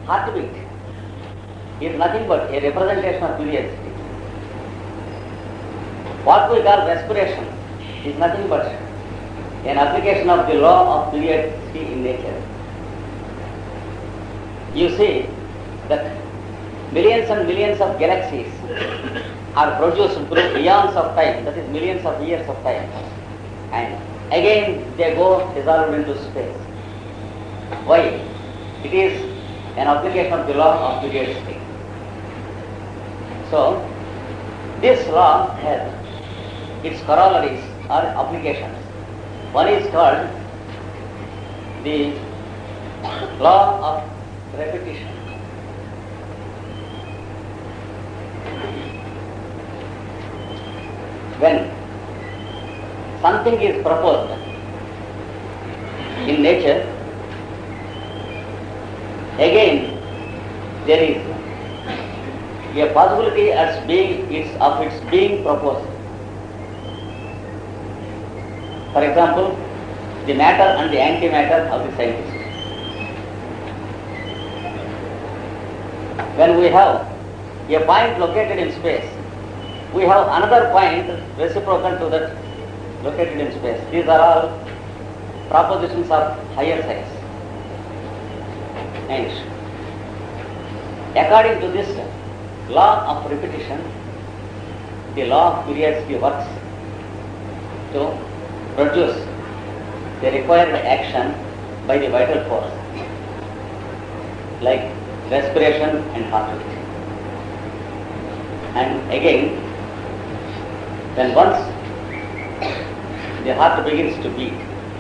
heartbeat is nothing but a representation of periodicity. What we call respiration is nothing but an application of the law of periodicity in nature. You see that millions and millions of galaxies are produced through eons of time, that is millions of years of time, and again they go dissolved into space. Why? It is an application of the law of periodicity. So, this law has its corollaries or applications. One is called the law of repetition. When something is proposed in nature, again there is a possibility of its being proposed. For example, the matter and the antimatter of the scientist. When we have a point located in space, we have another point reciprocal to that located in space. These are all propositions of higher science. And according to this law of repetition, the law of periodicity works to produce the required action by the vital force, like respiration and heartbeat. And again, when once the heart begins to beat,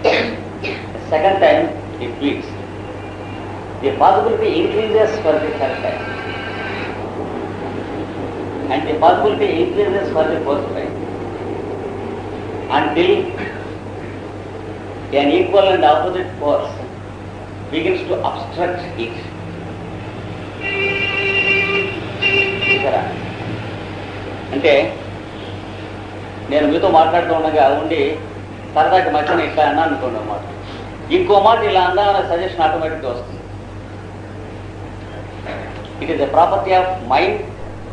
the second time it beats, the possibility increases for the third time, and the possibility increases for the fourth time, until an equal and opposite force begins to obstruct it. అంటే నేను మీతో మాట్లాడుతూ ఉండగా ఉండి సరదాకి మధ్యన ఇట్లా అన్నా అనుకోండి అన్నమాట, ఇంకో మాట ఇలా అందా అనే సజెషన్ ఆటోమేటిక్గా వస్తుంది. It is a property of mind,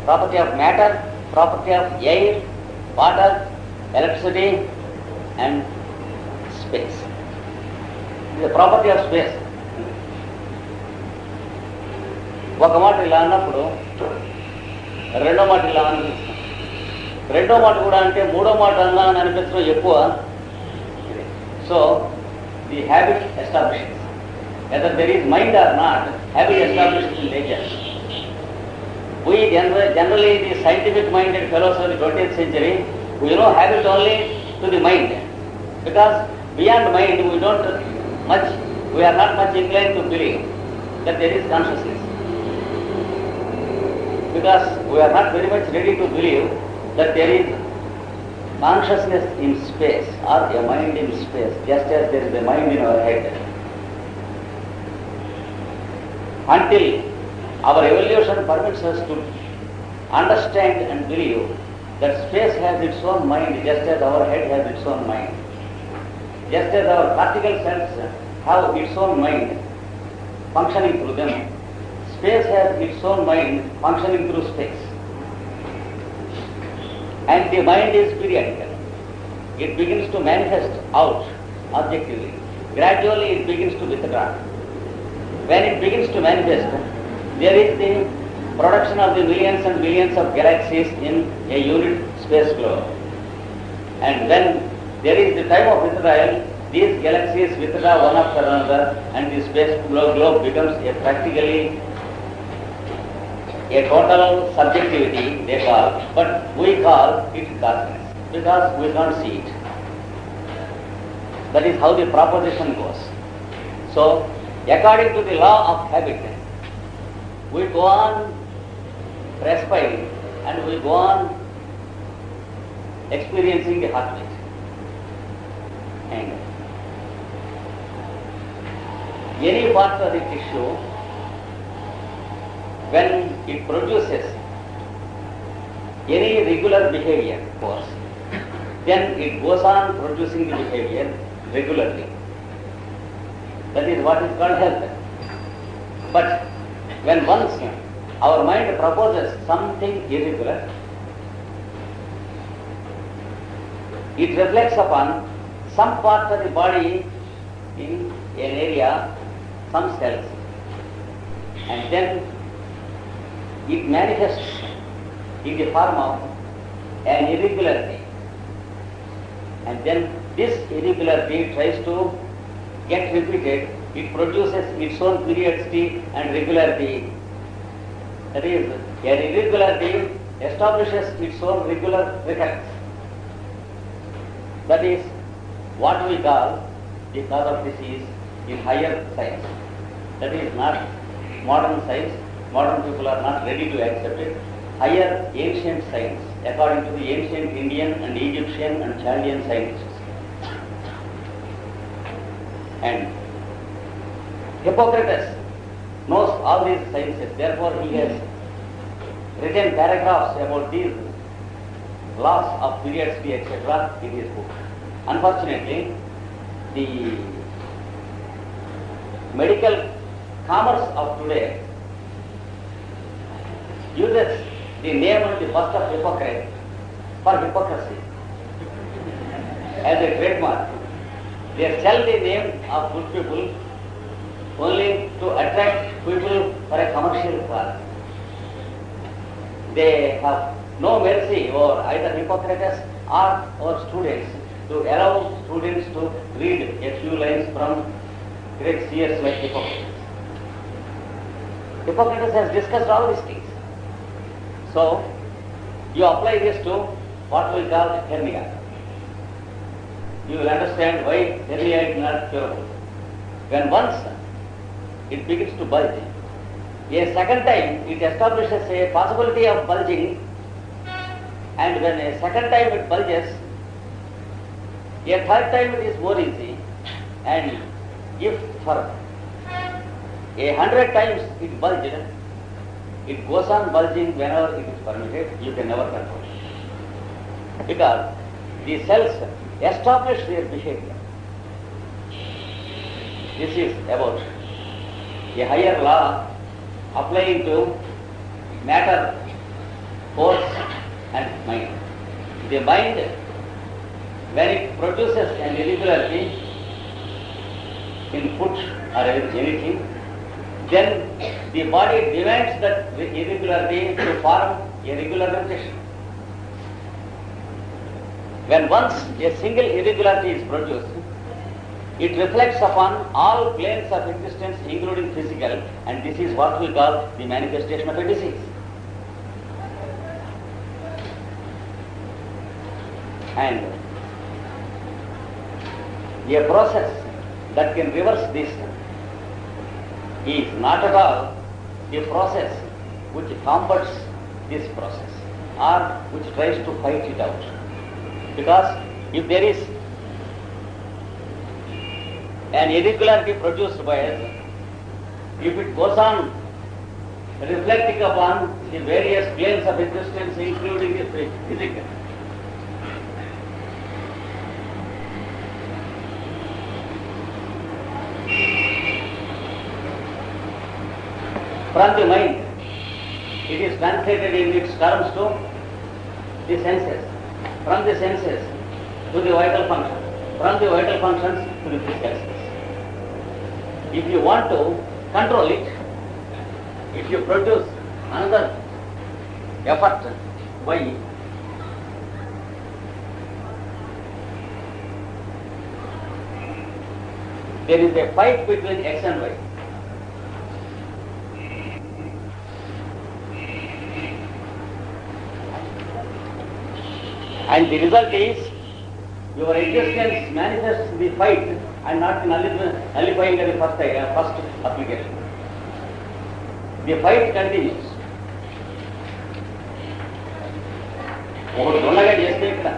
property of matter, property of air, water, electricity and space. It is a property of space. ఒక మాట ఇలా అన్నప్పుడు రెండో మాట ఇలా అనిపిస్తుంది, రెండో మాట కూడా అంటే మూడో మాట అన్నా అని అనిపించడం ఎక్కువ. So the habit establishes, whether there is mind or not, habit establishes in nature. We generally the scientific minded fellows of the 20th century, we know habit only to the mind, because beyond mind we are not much inclined to believe that there is consciousness, because we are not very much ready to believe that there is consciousness in space or a mind in space, just as there is a mind in our head. Until our evolution permits us to understand and believe that space has its own mind, just as our head has its own mind. Just as our cortical cells have its own mind functioning through them, space has its own mind functioning through space. And the mind is periodical. It begins to manifest out objectively. Gradually it begins to withdraw. When it begins to manifest, there is the production of the millions and millions of galaxies in a unit space globe. And when there is the time of withdrawal, these galaxies withdraw one after another, and the space globe becomes practically a total subjectivity, they call, but we call it darkness, because we can't see it. That is how the proposition goes. So, according to the law of habit, we go on respiring and we go on experiencing the heartbeat. And any part of the tissue, when it produces any regular behavior force, then it goes on producing the behavior regularly. That is what is called health. But When once our mind proposes something irregular, it reflects upon some part of the body in an area, some cells, and then it manifests in the form of an irregularity. And then this irregularity tries to get repeated. It produces its own periodicity and regularity. That is, an irregularity establishes its own regular recurrence. That is what we call the cause of disease in higher science. That is not modern science. Modern people are not ready to accept it. Higher ancient science, according to the ancient Indian and Egyptian and Chaldean scientists. And Hippocrates knows all these sciences, therefore he has written paragraphs about these laws of periodicity, etc. in his book. Unfortunately, the medical commerce of today uses the name and the bust of Hippocrates for hypocrisy as a trademark. They sell the name of good people only to attract people for a commercial cause. They have no mercy over either Hippocrates or our students to allow students to read a few lines from great seers like Hippocrates. Hippocrates has discussed all these things. So, you apply this to what we call hernia. You will understand why hernia is not curable. When once it begins to bulge, a second time it establishes a possibility of bulging, and when a second time it bulges, a third time it is more easy, and if for 100 times it bulged, it goes on bulging whenever it is permitted. You can never control it. Because the cells establish their behavior. This is about a higher law applying to matter, force and mind. The mind, when it produces an irregularity in food or anything, then the body demands that irregularity to form a regular repetition. When once a single irregularity is produced, it reflects upon all planes of existence, including physical, and this is what we call the manifestation of a disease. And a process that can reverse this is not at all a process which combats this process or which tries to fight it out. Because if there is an irregularity produced by us, if it goes on reflecting upon the various planes of existence, including the physical, from the mind, it is translated in its terms to the senses, from the senses to the vital function, from the vital functions to the physical sense. If you want to control it, if you produce another effort by there is a fight between X and Y. And the result is your existence manifests the fight and not nullifying the first application. The fight continues. ఒకటి ఉండగా చేస్తే ఇక్కడ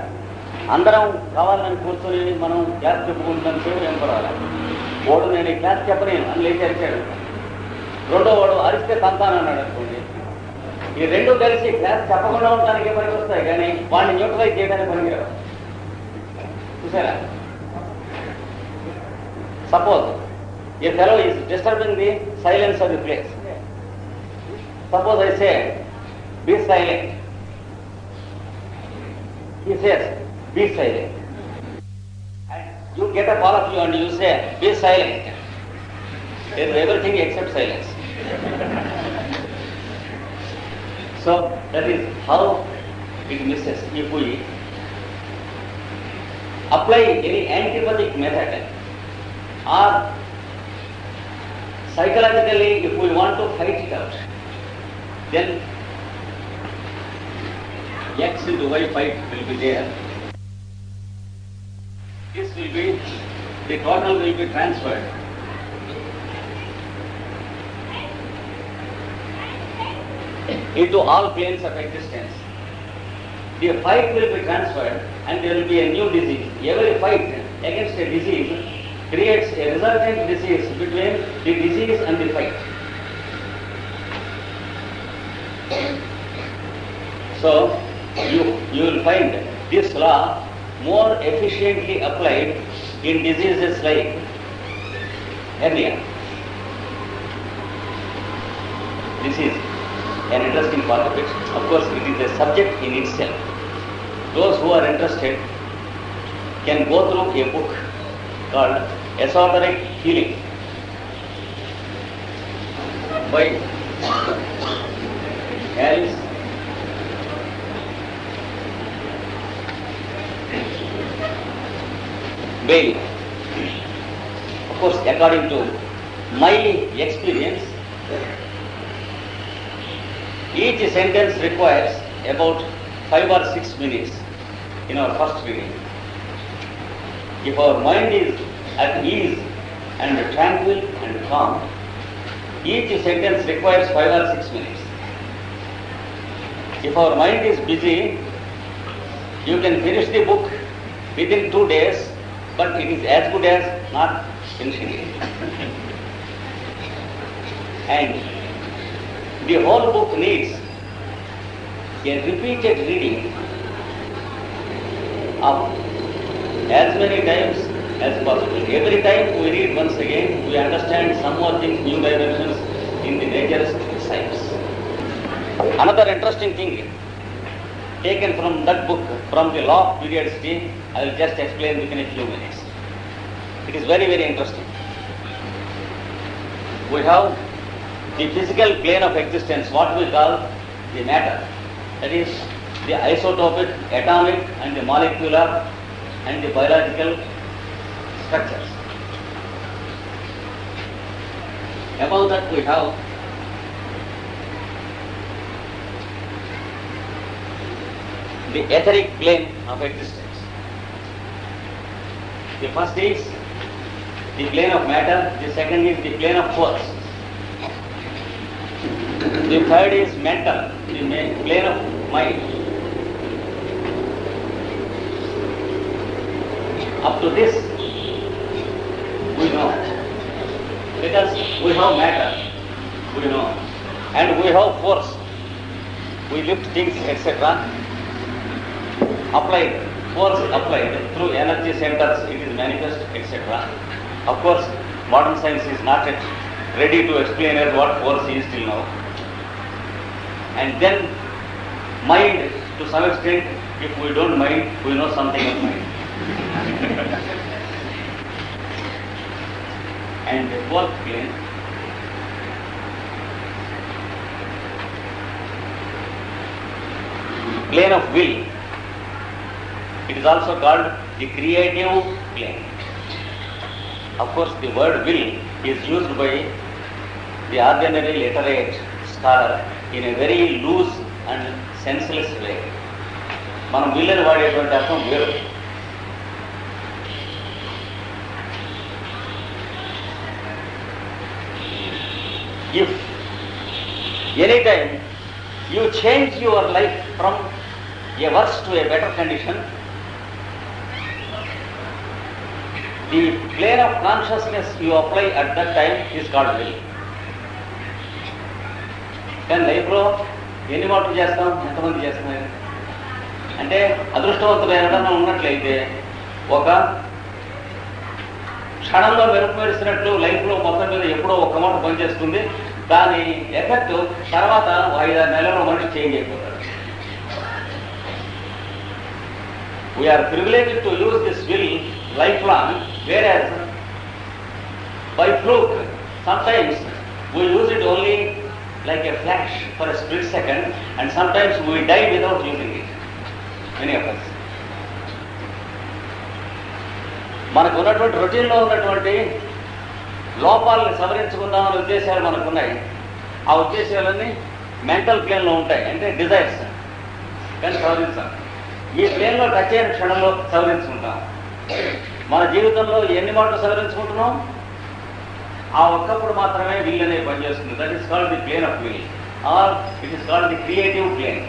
అందరం కావాలని కూర్చొని మనం class చెప్పుకుంటాం సేపు ఏం పర్వాలేదు. వాడు నేను ఈ క్లాస్ చెప్పలేను అని లేచి అరిచాడు. రెండో వాడు అరిస్తే తంతానన్నాడు అనుకోండి. ఈ రెండు కలిసి క్లాస్ చెప్పకుండా ఉండడానికి పనికి వస్తాయి కానీ వాడిని న్యూట్రలైజ్ చేయడానికి పనికిరావు. చూసారా? Suppose a fellow is disturbing the silence of the place. Suppose I say, be silent. He says, be silent. And you get up, all of you, and you say, be silent. There is everything except silence. So that is how it misses. If we apply any antipathic method, or psychologically if we want to fight it out, then X into Y fight will be there. This will be, the total will be transferred into all planes of existence. The fight will be transferred and there will be a new disease. Every fight against a disease creates a resultant disease between the disease and the fight. So you will find this law more efficiently applied in diseases like hernia. This is an interesting part of it. Of course, it is a subject in itself. Those who are interested can go through a book called Esoteric Healing by Alice Bailey. Of course, according to my experience, each sentence requires about 5 or 6 minutes in our first reading. If our mind is at ease and tranquil and calm, each sentence requires 5 or 6 minutes. If our mind is busy, you can finish the book within 2 days, but it is as good as not finishing it. And the whole book needs a repeated reading of as many times as possible. Every time we read once again, we understand some more things, new dimensions in the naturist science. Another interesting thing taken from that book, from the law of periodicity, I will just explain within a few minutes. It is very, very interesting. We have the physical plane of existence, what we call the matter. That is the isotopic, atomic and the molecular and the biological structures. Above that we have the etheric plane of existence. The first is the plane of matter, the second is the plane of force. The third is mental, the plane of mind. Up to this, we know. Because we have matter, we know. And we have force. We lift things, etc. Applied, force applied through energy centers, it is manifest, etc. Of course, modern science is not yet ready to explain what force is till now. And then mind, to some extent, if we don't mind, we know something of mind. And the fourth plane, plane of will. It is also called the creative plane. Of course, the word will is used by the ordinary literate scholar in a very loose and senseless way. మనం వీళ్ళని వాడేటువంటి అర్థం వేరు. If anytime you change your life from a worse to a better condition, the plane of consciousness you apply at that time is called will. కానీ లైఫ్లో ఎన్ని మాటలు చేస్తాం, ఎంతమంది చేస్తున్నారు అంటే అదృష్టవంతులు ఎవరైనా ఉన్నట్లయితే ఒక క్షణంలో మెరుపు మెరిసినట్లు లైఫ్లో మొత్తం మీద ఎప్పుడో ఒక్క మాట పనిచేస్తుంది. దాని ఎఫెక్ట్ తర్వాత 5-6 నెలల్లో మనిషి చేంజ్ అయిపోతాడు. We're privileged to use this will life long, where by fluke sometimes we use it only like a flash for a split second, and sometimes we die without using it, many of us. మనకు ఉన్నటువంటి రొటీన్లో ఉన్నటువంటి లోపాలను సవరించుకుందామనే ఉద్దేశాలు మనకున్నాయి. ఆ ఉద్దేశాలన్నీ mental ప్లేన్లో ఉంటాయి, అంటే డిజైర్స్, కానీ సవరించాలి. ఈ ప్లేన్లో టచ్ అయిన క్షణంలో సవరించుకుంటాం. మన జీవితంలో ఎన్ని మాటలు సవరించుకుంటున్నాం? ఆ ఒక్కప్పుడు మాత్రమే విల్ అనేది పనిచేస్తుంది. That is called the plane of will, or it is called the creative plane.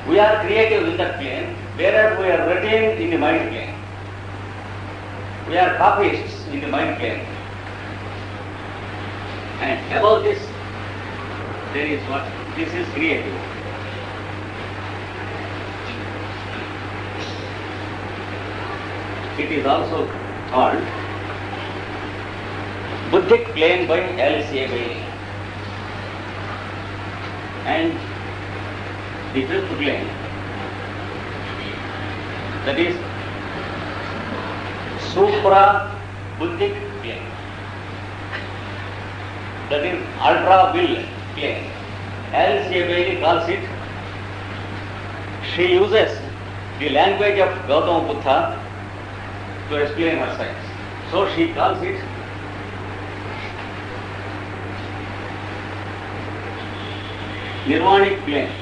We are creative in that plane, where we are routine in the mind plane. We are copyists in the mind plane. And about this there is what this is creative. It is also called Buddhic plane by Alice Bailey. And the fifth plane, that is Supra Buddhic plane, that is Ultra Will plane. Alice Bailey calls it, she uses the language of Gautama Buddha to explain her science. So she calls it Nirvanic plane.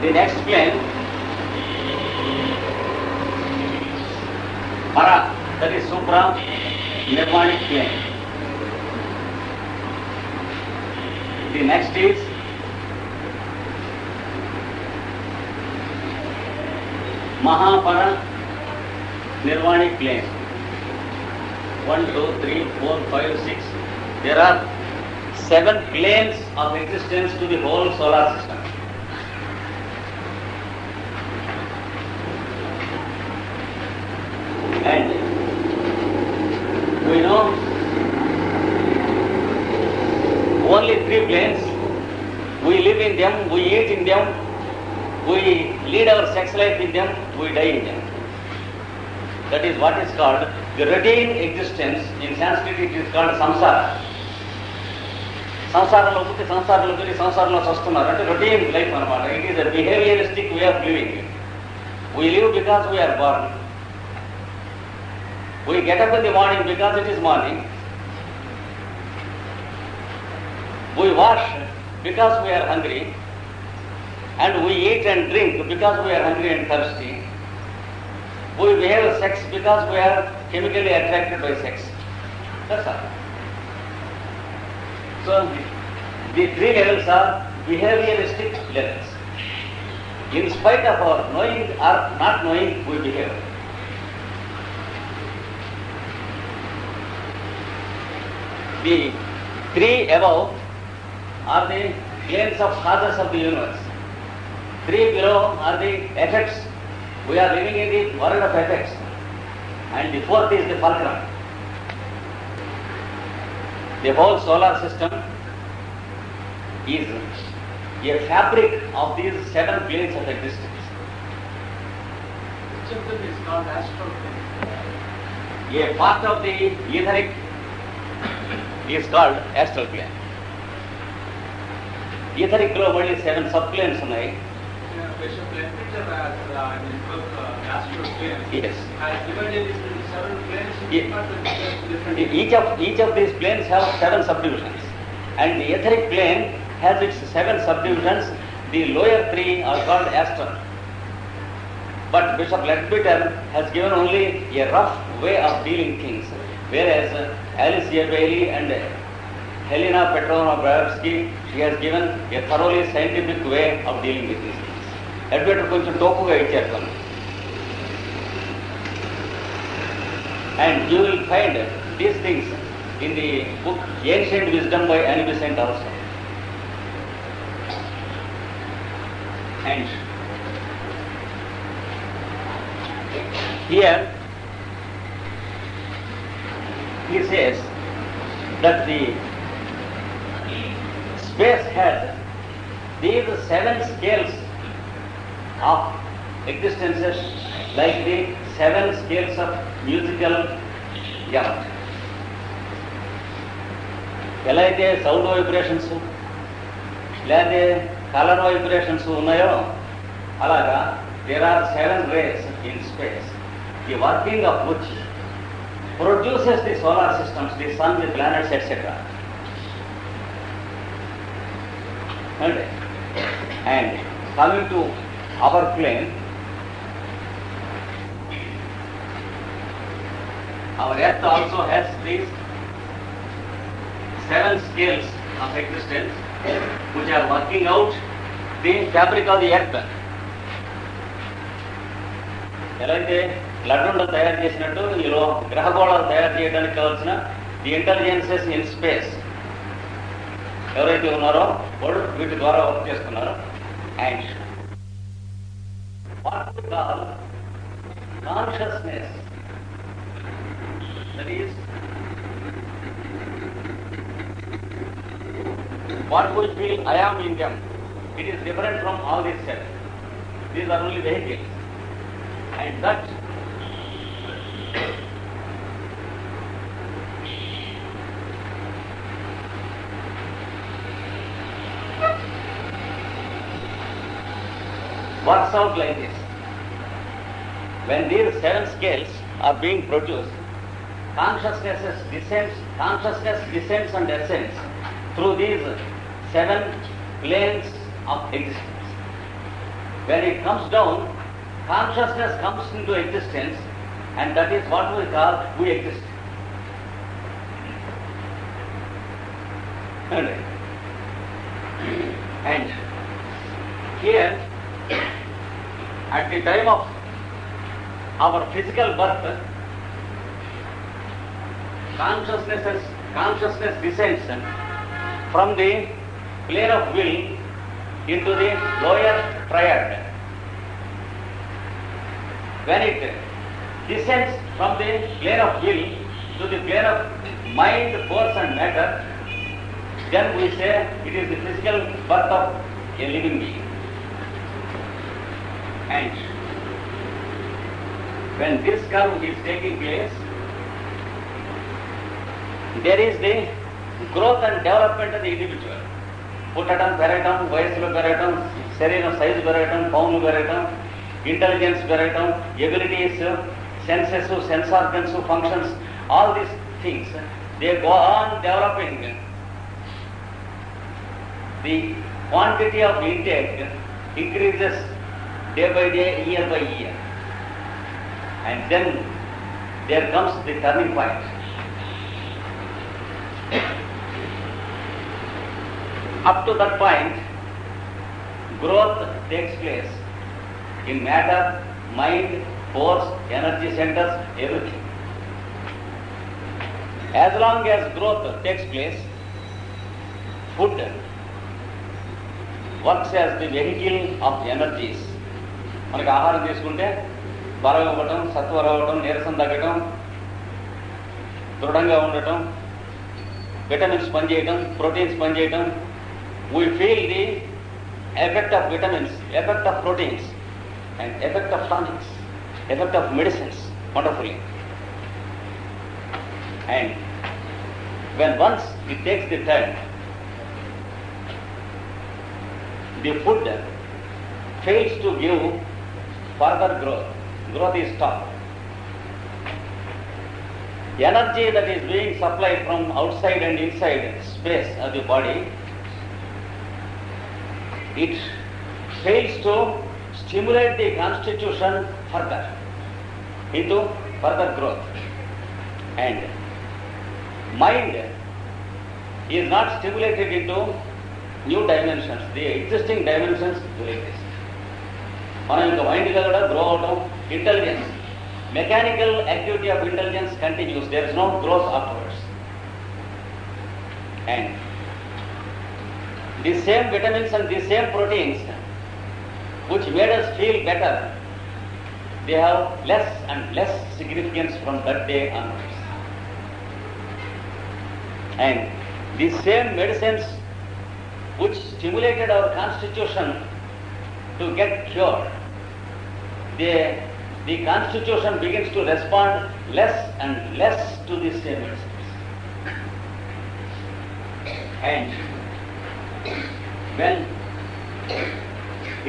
The next plane, Para, that is Supra Nirvanic plane. The next is Mahapara Nirvanic plane. 1, 2, 3, 4, 5, 6. There are 7 planes of existence to the whole solar system. And we know only 3 planes. We live in them, we eat in them, we lead our sex life in them, we die in them. That is what is called the routine existence. In Sanskrit it is called samsara. సంసారంలో పుట్టి సంసారంలో పెరిగి సంసారంలో వస్తున్నారు అంటే routine life అనమాట. It is a behaviouristic way of living. We live because we are born. We get up in the morning because it is morning. We wash because we are hungry. And we eat and drink because we are hungry and thirsty. We behave sex because we are chemically attracted by sex. That's all. So, the 3 levels are behavioristic levels. In spite of our knowing or not knowing, we behave. The 3 above are the planes of causes of the universe. 3 below are the effects. We are living in the world of effects. And the 4th is the fulcrum. The whole solar system is a fabric of these 7 planes of existence. Each of them is called astral plane. A part of the etheric is called astral plane. Etheric లో మళ్ళీ 7 subplanes ఉన్నాయి. Bishop Lemaitre has in his book Astral Plane. Yes. Has divided it into 7 planes. Each of these planes have 7 subdivisions, and the etheric plane has its 7 subdivisions. The lower 3 are called astral. But Bishop Lemaitre has given only a rough way of dealing things, whereas Alice Bailey and Helena Petrovna-Blavatsky, she has given a thoroughly scientific way of dealing with these things. Advaita కొంచెం టోపుగా ఇచ్చారు. And you will find these things in the book Ancient Wisdom by Annie Besant also. And Here he says that the space has these 7 scales of existences, like the 7 scales of musical gamut. ఎలా అయితే sound vibrations లేకపోతే colour vibrations ఉన్నాయో అలాగా there are 7 rays in space, the working of which produces the solar systems, the sun, the planets, etc. And coming to our plane, our earth also has these 7 scales of existence which are working out the fabric of the earth. ఎలా అయితే లడ్డుండ తయారు చేసినట్టు ఈలో గ్రహగోళాలు తయారు చేయడానికి కావాల్సిన the intelligences in space ఎవరైతే ఉన్నారో వాళ్ళు వీటి ద్వారా వర్క్ చేస్తున్నారు. And what we call consciousness, that is what we feel I am in them. It is different from all these cells. These are only vehicles. And that works out like this. When these 7 scales are being produced, consciousness descends and ascends through these 7 planes of existence. When it comes down, consciousness comes into existence, and that is what we call we exist. And here, at the time of our physical birth, consciousness descends from the plane of will into the lower triad. When it descends from the plane of will to the plane of mind, force and matter, then we say it is the physical birth of a living being. And when this curve is taking place, there is the growth and development of the individual. పుట్టడం, పెరగటం, వయసులో పెరగటం, శరీరం size పెరగటం, పౌన్లు పెరగటం, intelligence పెరగటం, abilities, senses, sense organs, functions, all these things, they go on developing. The quantity of intake increases day by day, year by year. And then there comes the turning point. Up to that point, growth takes place in matter, mind, force, energy centers, everything. As long as growth takes place, food works as the vehicle of energies. మనకి ఆహారం తీసుకుంటే బరువు ఇవ్వటం, సత్వ రావటం, నీరసం తగ్గటం, దృఢంగా ఉండటం, విటమిన్స్ పనిచేయటం, ప్రోటీన్స్ పనిచేయటం. We feel the effect of vitamins, effect of proteins, and effect of tonics, effect of medicines wonderfully. And when once it takes the turn, the food fails to give further growth. Growth is stopped. Energy that is being supplied from outside and inside space of the body, it fails to stimulate the constitution further into further growth. And mind is not stimulated into new dimensions. The existing dimensions will exist. మనం ఇంకా మైండ్గా కూడా grow అవడం, intelligence, mechanical activity of intelligence continues. There is no growth afterwards. And the same vitamins and the same proteins which made us feel better they have less and less significance from that day onwards. And these same medicines which stimulated our constitution to get cured, the constitution begins to respond less and less to these same medicines. And when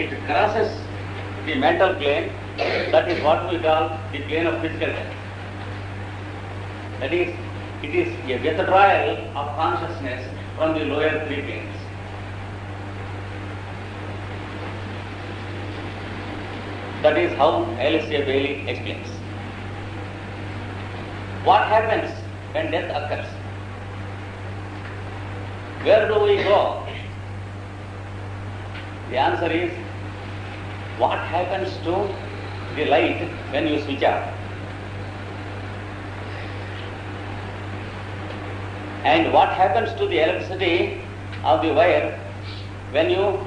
it crosses the mental plane, that is what we call the plane of physical death. That is, it is a withdrawal of consciousness from the lower three planes. That is how Alistair Bailey explains. What happens when death occurs? Where do we go? The answer is, what happens to the light when you switch off? And what happens to the electricity of the wire when you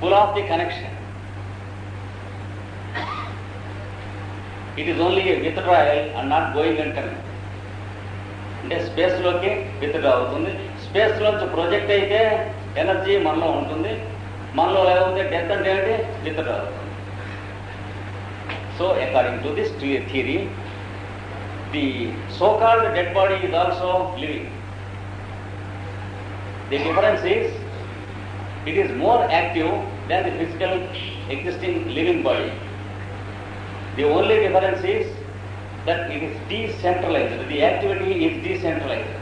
pull off the connection? It is only a withdrawal and not going and coming. అంటే స్పేస్లోకి withdraw అవుతుంది. స్పేస్లోంచి project అయితే energy మనలో ఉంటుంది, మనలో లేకపోతే death అంటే ఏంటి? Withdraw అవుతుంది. So according to this theory, the so called dead body is also living. The difference is, it is more active than the physical existing living body. The only difference is that it is decentralized. The activity is decentralized.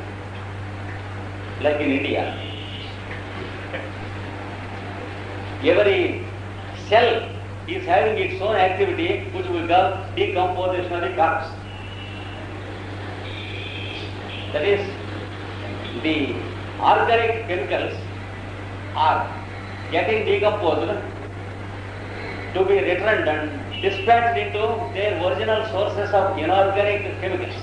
Like in India, every cell is having its own activity, which we call decomposition of the corpse. That is, the organic chemicals are getting decomposed to be returned and dispatched into their original sources of inorganic chemicals.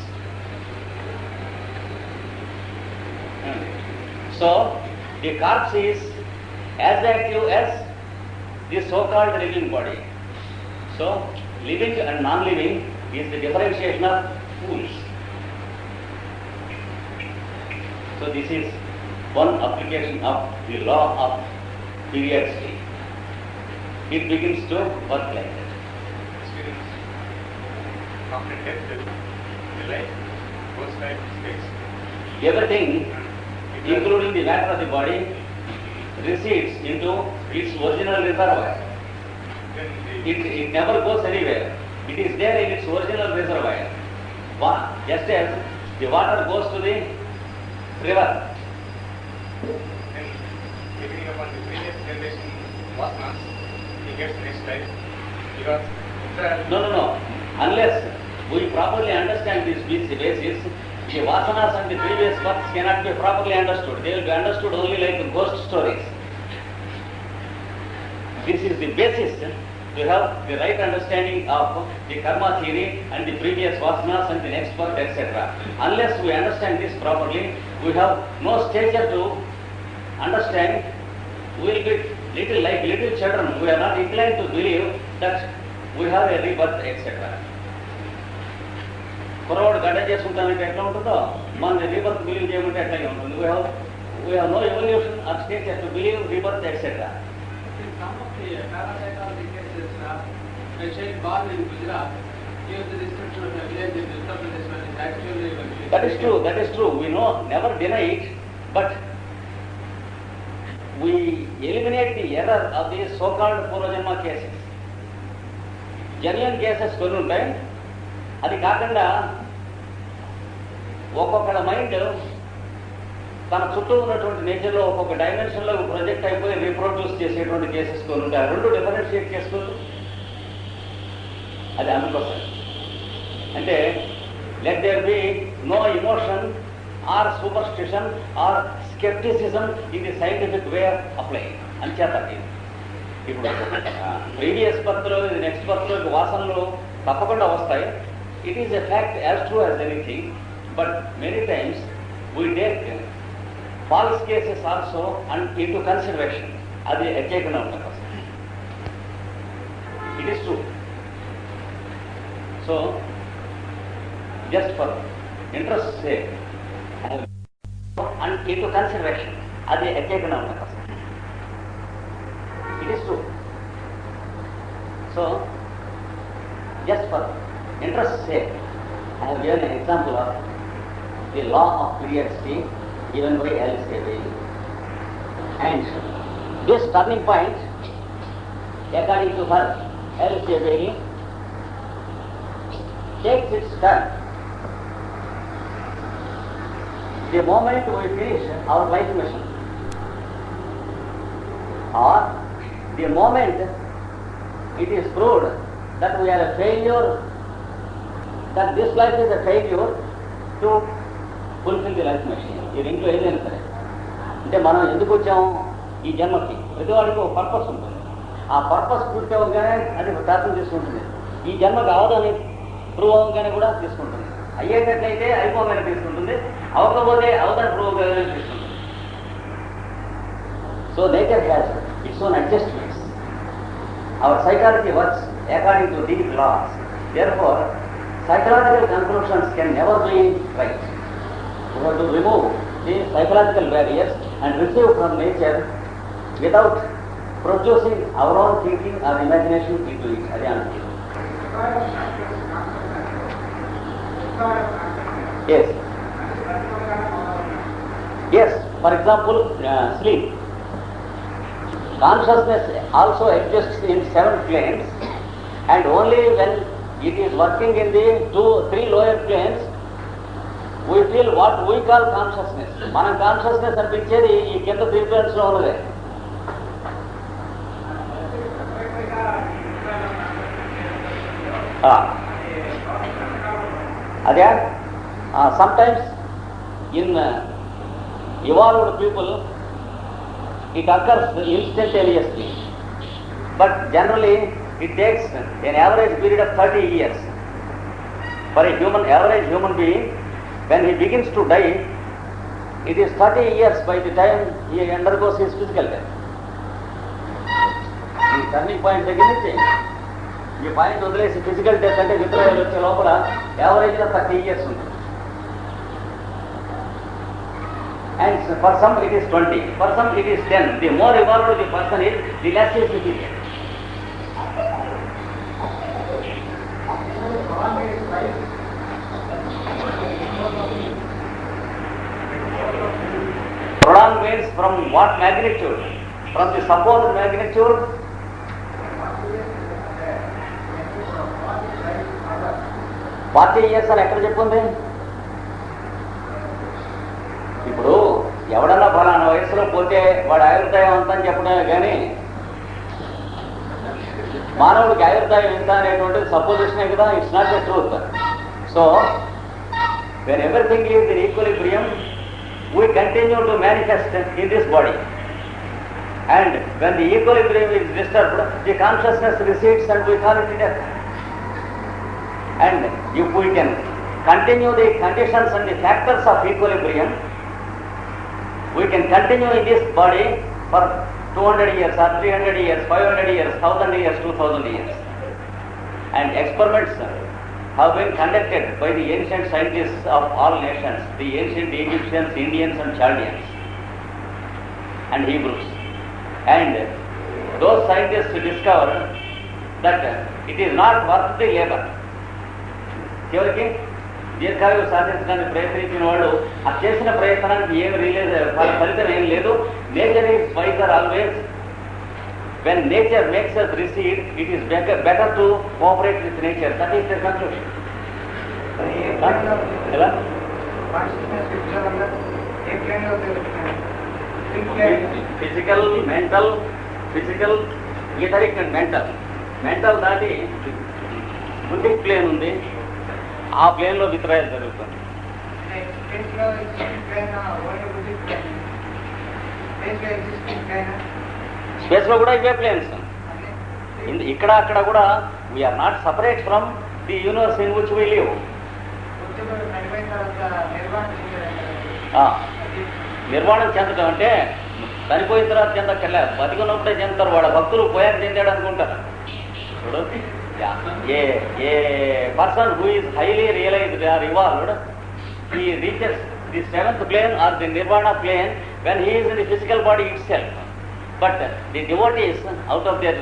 So, the corpse is as active as the so-called living body. So, living and non-living is the differentiation of fools. So, this is one application of the law of periodicity. It begins to work like that. Experience after death, the life goes like space. Everything, including the matter of the body, recedes into its original reservoir. Then It never goes anywhere. It is there in its original reservoir. Just as the water goes to the river. then depending upon the previous generation vasanas, he gets next life. Because No. Unless we properly understand this basis, the vasanas and the previous births cannot be properly understood. They will be understood only like ghost stories. This is the basis to have the right understanding of the karma theory and the previous vasanas and the next birth, etc. Unless we understand this properly, we have no stature to understand. We will be like little children. We are not inclined to believe that we have a rebirth, etc. కురవాడు గడ్డ చేసుకుంటానంటే ఎట్లా ఉంటుందో మన rebirth believe చేయమంటే ఎట్లాగే ఉంటుంది. We have no evolution or stature to believe rebirth, etc. In some of the parapsychology cases, a child born in Gujarat gives the description of a village in Uttar Pradesh when it's actually a village. That is true. We know, never deny it, but we eliminate the error of these so-called Purvajanma cases. Genuine cases కొన్ని ఉంటాయి. అది కాకుండా ఒక్కొక్కళ్ళ mind తన చుట్టూ ఉన్నటువంటి నేచర్లో ఒక్కొక్క డైమెన్షన్లో ప్రొజెక్ట్ అయిపోయి రీప్రొడ్యూస్ చేసేటువంటి కేసెస్ కొన్ని ఉంటాయి. రెండు డిఫరెన్షియేట్ చేసుకుంటూ అది అందుకోసం అంటే let there be no emotion or superstition or skepticism in the scientific way of applying. అంచేత ఇప్పుడు ప్రీవియస్ బర్త్లో నెక్స్ట్ బర్త్లో వాసనలు తప్పకుండా వస్తాయి. It is a fact as true as anything. But many times we take false cases also and into consideration. అది ఎక్కేయకుండా ఉంటాం. It is true. So, just for interest sake, and into consideration, అది ఎక్కకుండా ఉన్నది అసలు. It is true. So, just for interest sake, I have given an example of the law of periodicity given by Alice Bailey. And this turning point, according to her, Alice Bailey, takes its turn the moment we finish our life mission, or the moment it is proved that we are a failure, that this life is a failure to fulfill the life mission. ఈ ఇంట్లో ఏదైనా సరే అంటే మనం ఎందుకు వచ్చాము ఈ జన్మకి, ప్రతి వాడికి ఒక పర్పస్ ఉంటుంది. ఆ పర్పస్ పూర్తి అవ్వగానే అది ప్రార్థన తీసుకుంటుంది. ఈ జన్మకి అవదని ప్రూవ్ అవ్వగానే కూడా తీసుకుంటుంది. అయ్యేటట్లయితే అయిపోగానే తీసుకుంటుంది, అవ్వకపోతే అవదని ప్రూవ్ అవ్వగానే తీసుకుంటుంది. So nature has its own adjustments. Our psychology works according to these laws. Therefore, psychological conclusions can never be right. We have to remove the psychological barriers and receive from nature without producing our own thinking or imagination into it. Adi anandi. Yes. Yes. For example, sleep. Consciousness also exists in 7 planes, and only when it is working in the 2-3 lower planes, we feel what we call consciousness. మనం consciousness అనిపించేది ఈ కింద 3 planes లో ఉన్నదే. అదే sometimes in evolved people it occurs instantaneously, but generally it takes an average period of 30 years for a average human being. When he begins to die, it is 30 years by the time he undergoes his physical death. ఈ turning point దగ్గర నుంచి ఈ point వదిలేసి physical death అంటే withdrawal వచ్చే లోపల యావరేజ్గా 30 years ఉంటుంది. And for some it is 20, for some it is 10. The more evolved the person is, the less is the period. Prolong means from what magnitude? From the supposed magnitude. Forty years అని ఎక్కడ చెప్పుంది? ఇప్పుడు ఎవడన్నా ఫలానా వయసులో పోతే వాడు ఆయుర్దాయం అంతా అని చెప్పడమే కానీ మానవుడికి ఆయుర్దాయం ఎంత అనేటువంటిది సపోజిషనే కదా. It's not a truth. So when everything is in equilibrium, we continue to manifest in this body, and when the equilibrium is disturbed, the consciousness recedes and we call it death. And if we can continue the conditions and the factors of equilibrium, we can continue in this body for 200 years or 300 years, 500 years, 1000 years, 2000 years. And experiments have been conducted by the ancient scientists of all nations, the ancient Egyptians, Indians and Chaldeans and Hebrews. And those scientists discovered that it is not worth the labor. చివరికి దీర్ఘాయువు సాధించడానికి ప్రయత్నించిన వాళ్ళు ఆ చేసిన ప్రయత్నానికి ఏమి ఫలితం ఏం లేదు. Nature is wiser always. When nature makes us recede, it is better to cooperate with nature. That is the conclusion. Physical, mental, etheric and mental. Mental దాటి బుద్ధిక్ ప్లేన్ ఉంది. ఆ ప్లేన్ లో విత్డ్రాయల్ జరుగుతుంది. స్పేస్ లో కూడా ఇవే planes. ఇక్కడ అక్కడ కూడా we are not separate from the universe in which we live. నిర్వాణం చెందడం అంటే చనిపోయిన తర్వాత చెందక్కర్లే, బతికున్నప్పుడే చెందుతారు. వాళ్ళ భక్తులు పోయాక చెందాడు అనుకుంటారు. చూడు, A person who is highly realized or evolved, he reaches the seventh plane or the nirvana plane when he is in the physical body itself. But the devotees, out of their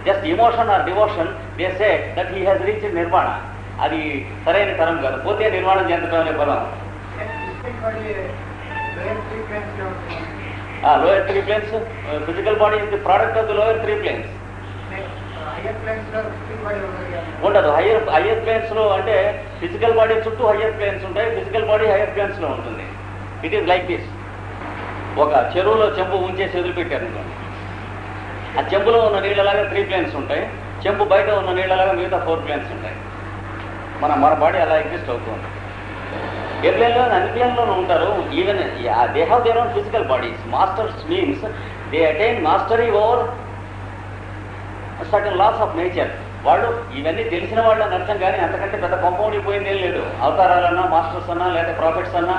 just emotion or devotion, they say that he has reached nirvana. అది సరైన తరం కాదు, పోతే నిర్మాణం చెందటం అనే పదం. Lower three planes, physical body is the product of the lower three planes. ఉండదు. హయ్యర్ ప్లేన్స్ లో అంటే ఫిజికల్ బాడీ చుట్టూ హయ్యర్ ప్లేన్స్ ఉంటాయి, ఫిజికల్ బాడీ హయ్యర్ ప్లేన్స్ లో ఉంటుంది. It is like this. ఒక చెరువులో చెంబు ఉంచేసి వదిలిపెట్టారు అనుకోండి, ఆ చెంబులో ఉన్న నీళ్ళలాగా 3 ప్లేన్స్ ఉంటాయి, చెంబు బయట ఉన్న నీళ్ళలాగా మిగతా 4 ప్లేన్స్ ఉంటాయి. మన బాడీ అలా ఎగ్జిస్ట్ అవుతుంది. ఏ ప్లేన్లో అన్ని ప్లేన్లోనూ ఉంటారు. Even they have their own physical bodies. Masters means they attain mastery over certain laws of nature. వాళ్ళు ఇవన్నీ తెలిసిన వాళ్ళు అని అర్థం, కానీ అంతకంటే పెద్ద కొంపౌండిపోయింది ఏం లేదు. అవతారాలన్నా, మాస్టర్స్ అన్నా, లేదా ప్రాఫిట్స్ అన్నా,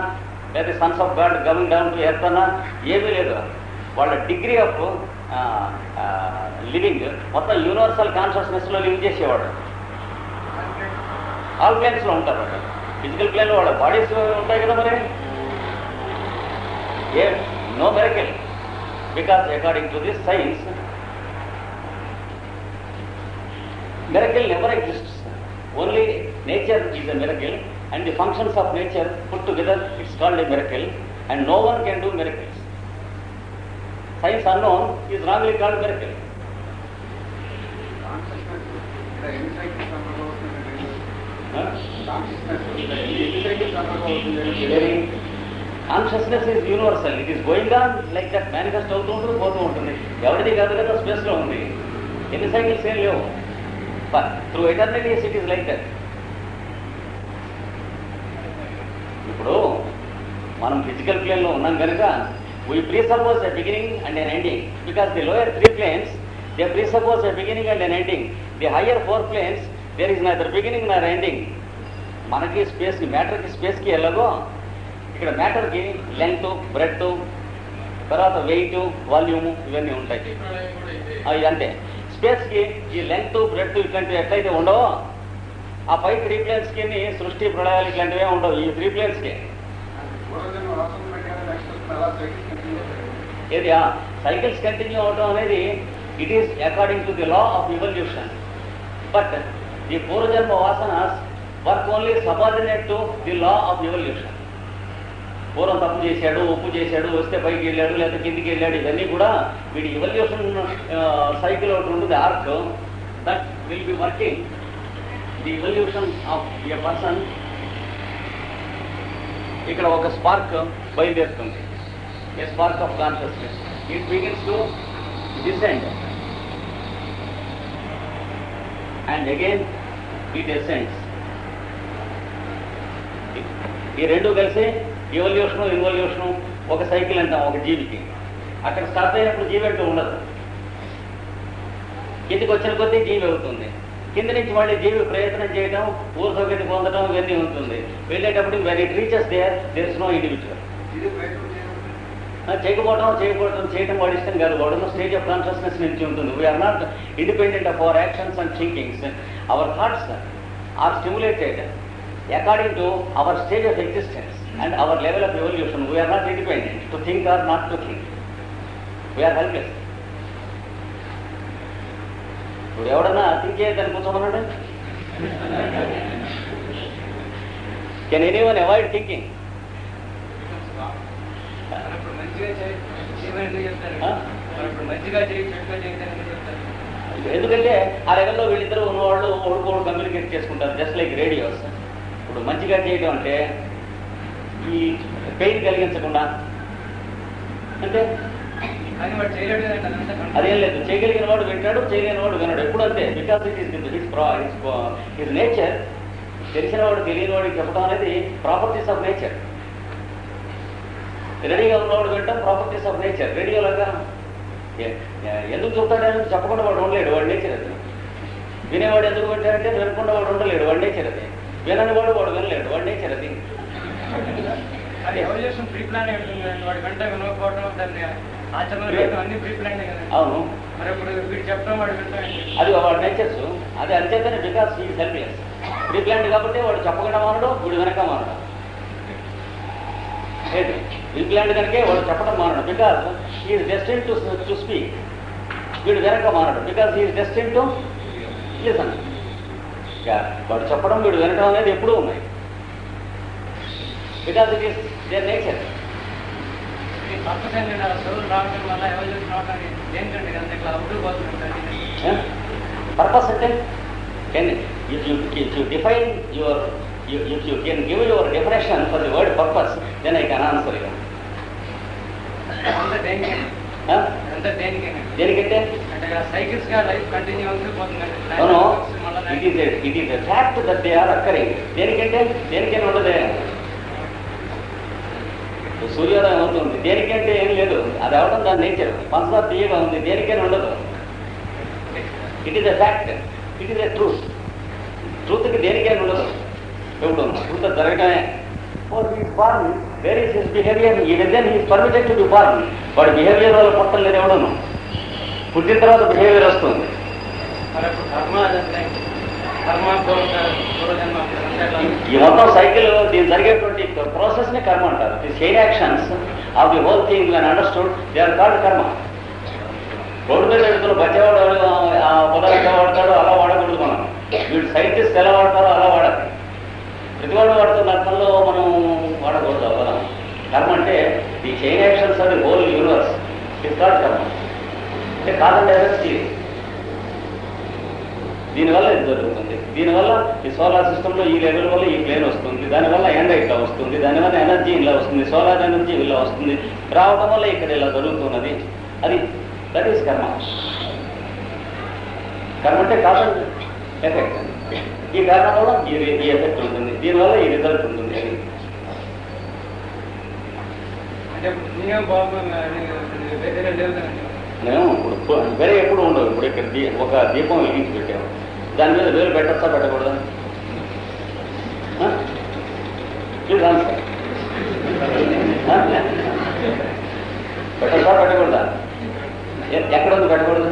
లేదా sons of God coming down to earth అన్నా ఏమీ లేదు. వాళ్ళ డిగ్రీ ఆఫ్ లివింగ్ మొత్తం యూనివర్సల్ కాన్షియస్నెస్లో లివ్ చేసేవాడు. ఆల్ ప్లేన్స్లో ఉంటారు. అక్కడ ఫిజికల్ ప్లేన్లో వాళ్ళ బాడీస్ ఉంటాయి కదా. మరి ఏ no miracle, because according to this science miracle never exists. Only nature is a miracle, and the functions of nature put together, it's called a miracle, and no one can do miracles. Science unknown is wrongly called miracle. Consciousness is universal. It is going on like that, manifest అవుతూ ఉంటుంది, పోతూ ఉంటుంది. ఎవరిది కాదు కదా, space లో ఉంది. ఎన్ని సైకిల్స్ ఏం లేవు. But through eternity it is like that. ఇప్పుడు మనం ఫిజికల్ ప్లేన్లో ఉన్నాం కనుక we presuppose a beginning and an ending, because the lower 3 planes they presuppose a beginning and an ending. The higher 4 planes there is neither beginning nor ending. మనకి స్పేస్కి, మ్యాటర్కి స్పేస్కి ఎలాగో ఇక్కడ మ్యాటర్కి length, breadth, తర్వాత wait, volume ఇవన్నీ ఉంటాయి. అవి అంతే. స్పేస్కి ఈ length, breadth ఇట్లాంటివి ఎట్లయితే ఉండవో, ఆ పై 3 ప్లేన్స్కి సృష్టి, ప్రళయాలు ఇట్లాంటివే ఉండవు ఈ 3 ప్లేన్స్కి. ఏది సైకిల్స్ కంటిన్యూ అవడం అనేది it is according to the law of evolution. But the పూర్వజన్మ వాసనాస్ work only subordinate to the law of evolution. పూర్వం తప్పు చేశాడు, ఉప్పు చేశాడు, వస్తే పైకి వెళ్ళాడు, లేదా కిందికి వెళ్ళాడు, ఇవన్నీ కూడా వీడి ఇవల్యూషన్ సైకిల్ ఒకటి ఉంటుంది, arc, that will be working the evolution of a person. ఇక్కడ ఒక స్పార్క్ బయలుదేరుతుంది, a spark of consciousness. It begins to descend and again it ascends. ఈ రెండు కలిసి ఇవల్యూషను, ఇన్వల్యూషను ఒక సైకిల్ అంటాం ఒక జీవికి. అక్కడ స్టార్ట్ అయినప్పుడు జీవి అంటూ ఉండదు, కిందికి వచ్చిన కొద్దీ జీవి అవుతుంది. కింద నుంచి మళ్ళీ జీవి ప్రయత్నం చేయడం, ఊర్ధగతి పొందడం ఇవన్నీ ఉంటుంది. వెళ్ళేటప్పుడు when it reaches there is no individual. చేయడం వాడి ఇష్టం కాదు, వాడున్న స్టేజ్ ఆఫ్ కాన్షియస్నెస్ నుంచి ఉంటుంది. We're not independent of our actions and thinkings. Our thoughts are stimulated according to our stage of existence and our level of evolution. We are not independent to think or not to think. We are helpless. ఇప్పుడు ఎవడన్నా think చేయదని కూర్చోమన్నాడు? Can anyone avoid thinking? ఎందుకంటే ఆ లెవెల్లో వీళ్ళిద్దరూ ఉన్నవాళ్ళు ఒకరికొకరు కమ్యూనికేట్ చేసుకుంటారు, జస్ట్ లైక్ రేడియోస్. ఇప్పుడు మంచిగా చేయడం అంటే ఈ పెయిన్ కలిగించకుండా, అంటే అదేం లేదు. చేయగలిగిన వాడు వింటాడు, చేయలేని వాడు వినడు. ఎప్పుడు అంతే. Because it is nature. తెలిసిన వాడు తెలియని వాడికి చెప్పడం అనేది ప్రాపర్టీస్ ఆఫ్ నేచర్. రెడీగా ఉన్నవాడు వింటాం, ప్రాపర్టీస్ ఆఫ్ నేచర్. రేడియోలాగా ఎందుకు చెప్తాడని చెప్పకుండా వాడు ఉండలేడు, వాడు నేచర్ అది. వినేవాడు ఎందుకు వింటాడంటే వినకుండా వాడు ఉండలేడు, వాడు నేచర్ అది. వినని వాడు వినలేడు, వాడు నేచర్ అది. అది ఎవల్యూషన్ ప్రీ ప్లాన్ ఉంటుంది. వాడి వెంట వినకపోవడం, దాన్ని అవును, చెప్పడం అది వాడి నేచర్స్. అది అంతేగానే బికాస్ ఈ హెల్ప్లెస్. ప్రీ ప్లాన్డ్ కాబట్టి వాడు చెప్పకుండా మానడు, వీడు వెనక మానడు. ఏంటి ప్రీ ప్లాన్డ్ కనుకే వాడు చెప్పడం మానడు, బికాస్ ఈజ్ డెస్టిన్ టు స్పీక్. వీడు వెనక మానడు, బికాస్ ఈజ్ డెస్టిన్ టు లిసన్. వాడు చెప్పడం వీడు వినడం అనేది ఎప్పుడూ ఉన్నాయి, because it is there nature. Purpose అంటే if you define your, if you can give your definition for the word purpose, then I can answer you. దేనికంటే సైకిల్స్ గా లైఫ్ కంటిన్యూ అవుతుంది. It is a fact that they are occurring. దేనికంటే దేనికైనా ఉండదే. సూర్యోదయం అవుతుంది, దేనికంటే ఏం లేదు, అది అవడం దాని నేచర్. పంచదార తీయగా ఉంది, దేనికైనా ఉండదు. It is a fact, it is a truth. ట్రూత్కి దేనికైనా ఉండదు, ఎప్పుడు ట్రూత్ జరగడమే. For he form where is his behaviour, ఈ విధంగా he permitted to be form. వాడి బిహేవియర్ వల్ల పుట్టం లేదు ఎవడను, పుట్టిన తర్వాత బిహేవియర్ వస్తుంది. ఈ మొత్తం సైకిల్ దీని జరిగేటువంటి ప్రాసెస్ ని కర్మ అంటారు. The chain actions of the whole thing when understood they are called karma. రోడ్డు మీద ఎడుతున్న బచ్చేవాడు ఆ పదార్థం వాడతాడు, అలా వాడకూడదు మనం. వీడు సైంటిస్ట్ ఎలా వాడతారో అలా వాడాలి. ప్రతివాడు వాడుతున్న అర్థంలో మనం వాడకూడదు. అవ్వదా కర్మ అంటే the chain actions of the whole universe is called కర్మ. అంటే కాదండి ఎఫెక్ట్స్. దీనివల్ల ఇది జరుగుతుంది. దీనివల్ల ఈ సోలార్ సిస్టంలో ఈ లెవెల్ వల్ల ఈ ప్లేన్ వస్తుంది, దానివల్ల ఎండ ఇట్లా వస్తుంది, దానివల్ల ఎనర్జీ ఇలా వస్తుంది, సోలార్ ఎనర్జీ ఇలా వస్తుంది, రావడం వల్ల ఇక్కడ ఇలా జరుగుతున్నది. అది దట్ ఈస్ కర్మ. కర్మ అంటే కాజల్ ఎఫెక్ట్. ఈ కారణం వల్ల ఈ ఎఫెక్ట్ ఉంటుంది, దీనివల్ల ఈ రిజల్ట్ ఉంటుంది. అది మేము ఇప్పుడు వేరే ఎప్పుడు ఉండవు. ఇప్పుడు ఇక్కడ ఒక దీపం వెలిగించి పెట్టాము, దాని మీద వేలు పెట్టచ్చా పెట్టకూడదా? Please answer. పెట్టచ్చా పెట్టకూడదా? ఎక్కడ ఉంది పెట్టకూడదు?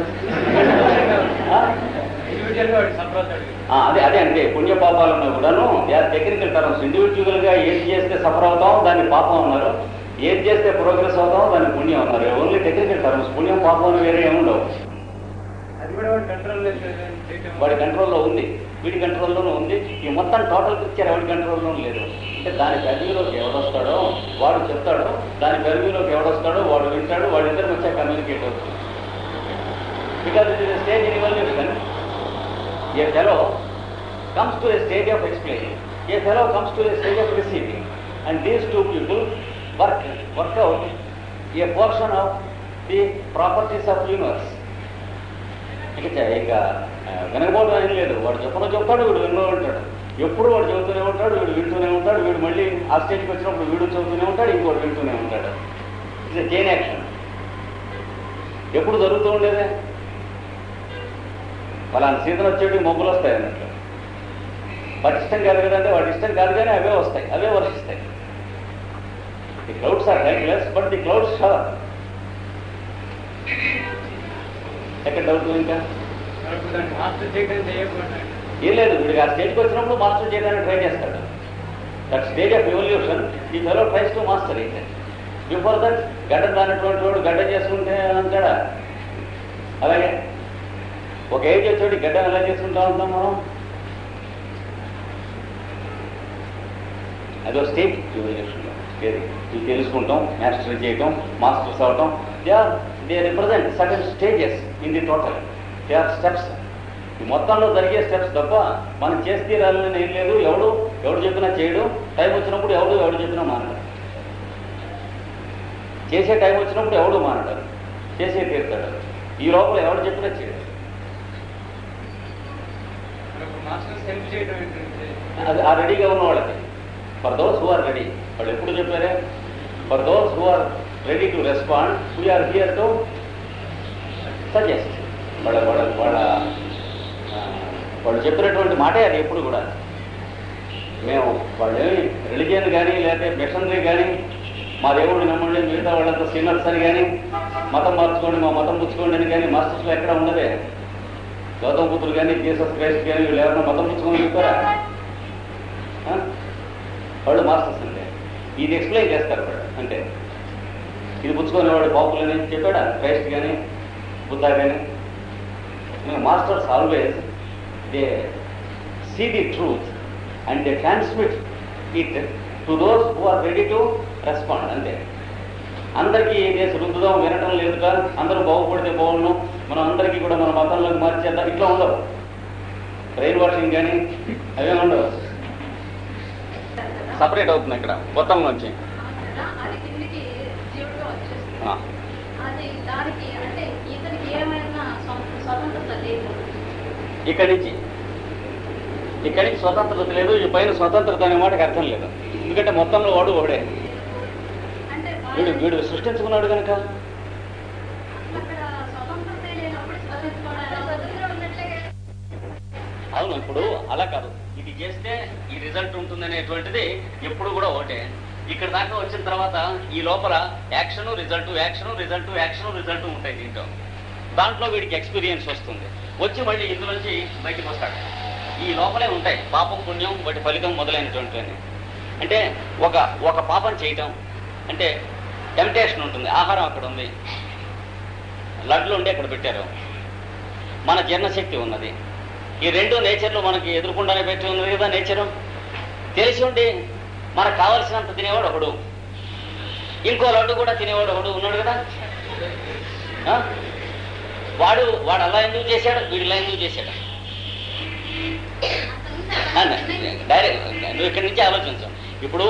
అదే అంటే పుణ్యపాపాలు కూడాను టెక్నికల్ టర్మ్స్. ఇండివిజువల్ గా ఏది చేస్తే సఫర్ అవుతాం దాన్ని పాపం అన్నారు, ఏది చేస్తే ప్రోగ్రెస్ అవుతాం దాన్ని పుణ్యం అన్నారు. Only technical terms. పుణ్యం పాపం అని వేరే ఏముండవు. వాడి కంట్రోల్లో ఉంది, వీడి కంట్రోల్లోనూ ఉంది. ఈ మొత్తం టోటల్ పిక్చర్ ఎవరి కంట్రోల్లోనూ లేదు. అంటే దాని పరిధిలోకి ఎవడొస్తాడో వాడు చెప్తాడు, దాని పరిధిలోకి ఎవడొస్తాడో వాడు వింటాడు, వాడిద్దరు వచ్చా కమ్యూనికేట్ అవుతుంది. Because it is a stage in evolution. A fellow comes to a stage of explaining, A fellow comes to a stage of receiving, and these two people work out a portion of the properties of universe. ఇక వినకపోవడం ఏం లేదు. వాడు చెప్పనో చెప్తాడు, వీడు విన్నో ఉంటాడు. ఎప్పుడు వాడు చెబుతూనే ఉంటాడు, వీడు వింటూనే ఉంటాడు. వీడు మళ్ళీ ఆ స్టేజ్కి వచ్చినప్పుడు వీడు చెబుతూనే ఉంటాడు, ఇంకోటి వింటూనే ఉంటాడు. It's chain action. ఎప్పుడు జరుగుతూ ఉండేదే. వాళ్ళ సీజన్ వచ్చేవి మొగ్గులు వస్తాయి అన్నట్లు. వాటి ఇష్టం కాదు కదంటే వాటి ఇష్టం కాదు కానీ అవే వస్తాయి, అవే వర్షిస్తాయి. The clouds are helpless, but the clouds shower. ఎక్కడ డౌట్ ఇంకా ఏం లేదు. వీడికి ఆ స్టేజ్కి వచ్చినప్పుడు మాస్టర్ చేయడానికి ట్రై చేస్తాడు. దట్ స్టేజ్ ఆఫ్ ఎవల్యూషన్ ఈ fellow tries to master it. Before that గడ్డ దానిటువంటి వాడు గడ్డ చేసుకుంటే అంటాడా? అలాగే ఒక ఏజ్ వచ్చేవాడి గడ్డ ఎలా చేసుకుంటా ఉంటాం మనం. అదో స్టేజ్ ఎవల్యూషన్లో. ఇది తెలుసుకుంటాం, మాస్టర్ చేయటం, మాస్టర్స్ అవటం. They represent certain stages in the total. They are steps. ఈ మొత్తంలో జరిగే స్టెప్స్ తప్ప మనం చేసి తీరాలని ఏం లేదు. ఎవడు చెప్పినా చేయడు. టైం వచ్చినప్పుడు ఎవడు చెప్పినా మానడు. చేసే టైం వచ్చినప్పుడు ఎవడు మానడు, చేసే తీరుతాడు. ఈ లోపల ఎవడు చెప్పినా చేయడు. అది ఆ రెడీగా ఉన్న వాళ్ళకి. For those who are ready. వాళ్ళు ఎప్పుడు చెప్పారే, for those who are ready to respond we're here to suggest. వాళ్ళు చెప్పినటువంటి మాటే అది ఎప్పుడు కూడా. మేము వాళ్ళు రిలీజియన్ కానీ లేకపోతే మిషనరీ కానీ మా దేవుడిని నమ్మండి, మిగతా వాళ్ళంతా సిన్నర్స్ అని కానీ, మతం మార్చుకోండి, మా మతం పుచ్చుకోండి అని కానీ మాస్టర్స్లో ఎక్కడ ఉండదే. గౌతమ బుద్ధుడు కానీ, జీసస్ క్రైస్ట్ కానీ వీళ్ళు ఎవరైనా మతం పుచ్చుకొని చెప్పారా? వాళ్ళు మాస్టర్స్ అంటే ఇది ఎక్స్ప్లెయిన్ చేస్తారు వాడు. అంటే ఇది పుచ్చుకునేవాడు పాపులని చెప్పాడా క్రైస్ట్ కానీ బుద్ధా కానీ? Masters always they see the truth and they transmit it to those who are ready to respond. అంతే. అందరికీ చేసి రుద్దుదాం వినటం లేదుగా, అందరూ బాగుపడితే బాగుండు, మనం అందరికీ కూడా మన మతంలోకి మార్చేద్దాం, ఇట్లా ఉండవు. బ్రెయిన్ వాషింగ్ కానీ అవే ఉండవు. సపరేట్ అవుతుంది ఇక్కడ మొత్తం నుంచి. ఇక్కడి నుంచి స్వతంత్రత లేదు, ఈ పైన స్వతంత్రత అనే మాటకి అర్థం లేదు. ఎందుకంటే మొత్తంలో వాడు ఒకడే, వీడు సృష్టించుకున్నాడు కనుక. అవును, ఇప్పుడు అలా కాదు, ఇది చేస్తే ఈ రిజల్ట్ ఉంటుంది అనేటువంటిది ఎప్పుడు కూడా ఒకటే. ఇక్కడ దాకా వచ్చిన తర్వాత ఈ లోపల action result, action result, action result ఉంటాయి దీంట్లో. దాంట్లో వీడికి ఎక్స్పీరియన్స్ వస్తుంది, వచ్చి మళ్ళీ ఇందులోంచి బయటకు వస్తాడు. ఈ లోపలే ఉంటాయి పాపం పుణ్యం వాటి ఫలితం మొదలైనటువంటివన్నీ. అంటే ఒక పాపం చేయటం అంటే టెంప్టేషన్ ఉంటుంది, ఆహారం అక్కడ ఉంది, లడ్లు ఉండి అక్కడ పెట్టారు, మన జీర్ణశక్తి ఉన్నది, ఈ రెండు నేచర్లో మనకి ఎదుర్కొండానే పెట్టి ఉన్నది కదా. నేచరు తెలిసి ఉండి మనకు కావలసినంత తినేవాడు ఒకడు, ఇంకో లడ్డు కూడా తినేవాడు ఒకడు ఉన్నాడు కదా. వాడు అలా ఎందుకు చేశాడు, వీడు ఇలా ఎందుకు చేశాడు? డైరెక్ట్ నువ్వు ఇక్కడి నుంచి ఆలోచించు. ఇప్పుడు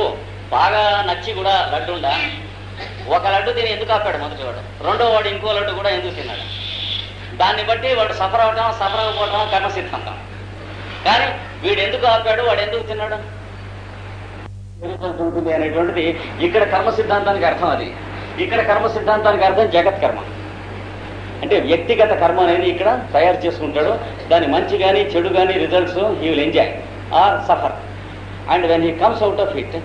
బాగా నచ్చి కూడా లడ్డు ఉండా, ఒక లడ్డు తిని ఎందుకు ఆపాడు మొదటి వాడు, రెండో వాడు ఇంకో లడ్డు కూడా ఎందుకు తిన్నాడు? దాన్ని బట్టి వాడు సఫర్ అవటం సఫర్ అవ్వకపోవటం కర్మ సిద్ధాంతం. కానీ వీడు ఎందుకు ఆపాడు, వాడు ఎందుకు తిన్నాడు ఉంటుంది అనేటువంటిది ఇక్కడ కర్మ సిద్ధాంతానికి అర్థం. అది ఇక్కడ కర్మ సిద్ధాంతానికి అర్థం జగత్ కర్మ. అంటే వ్యక్తిగత కర్మ అనేది ఇక్కడ తయారు చేసుకుంటాడు. దాని మంచి కానీ చెడు కానీ results he will enjoy or suffer. And when he comes out of it,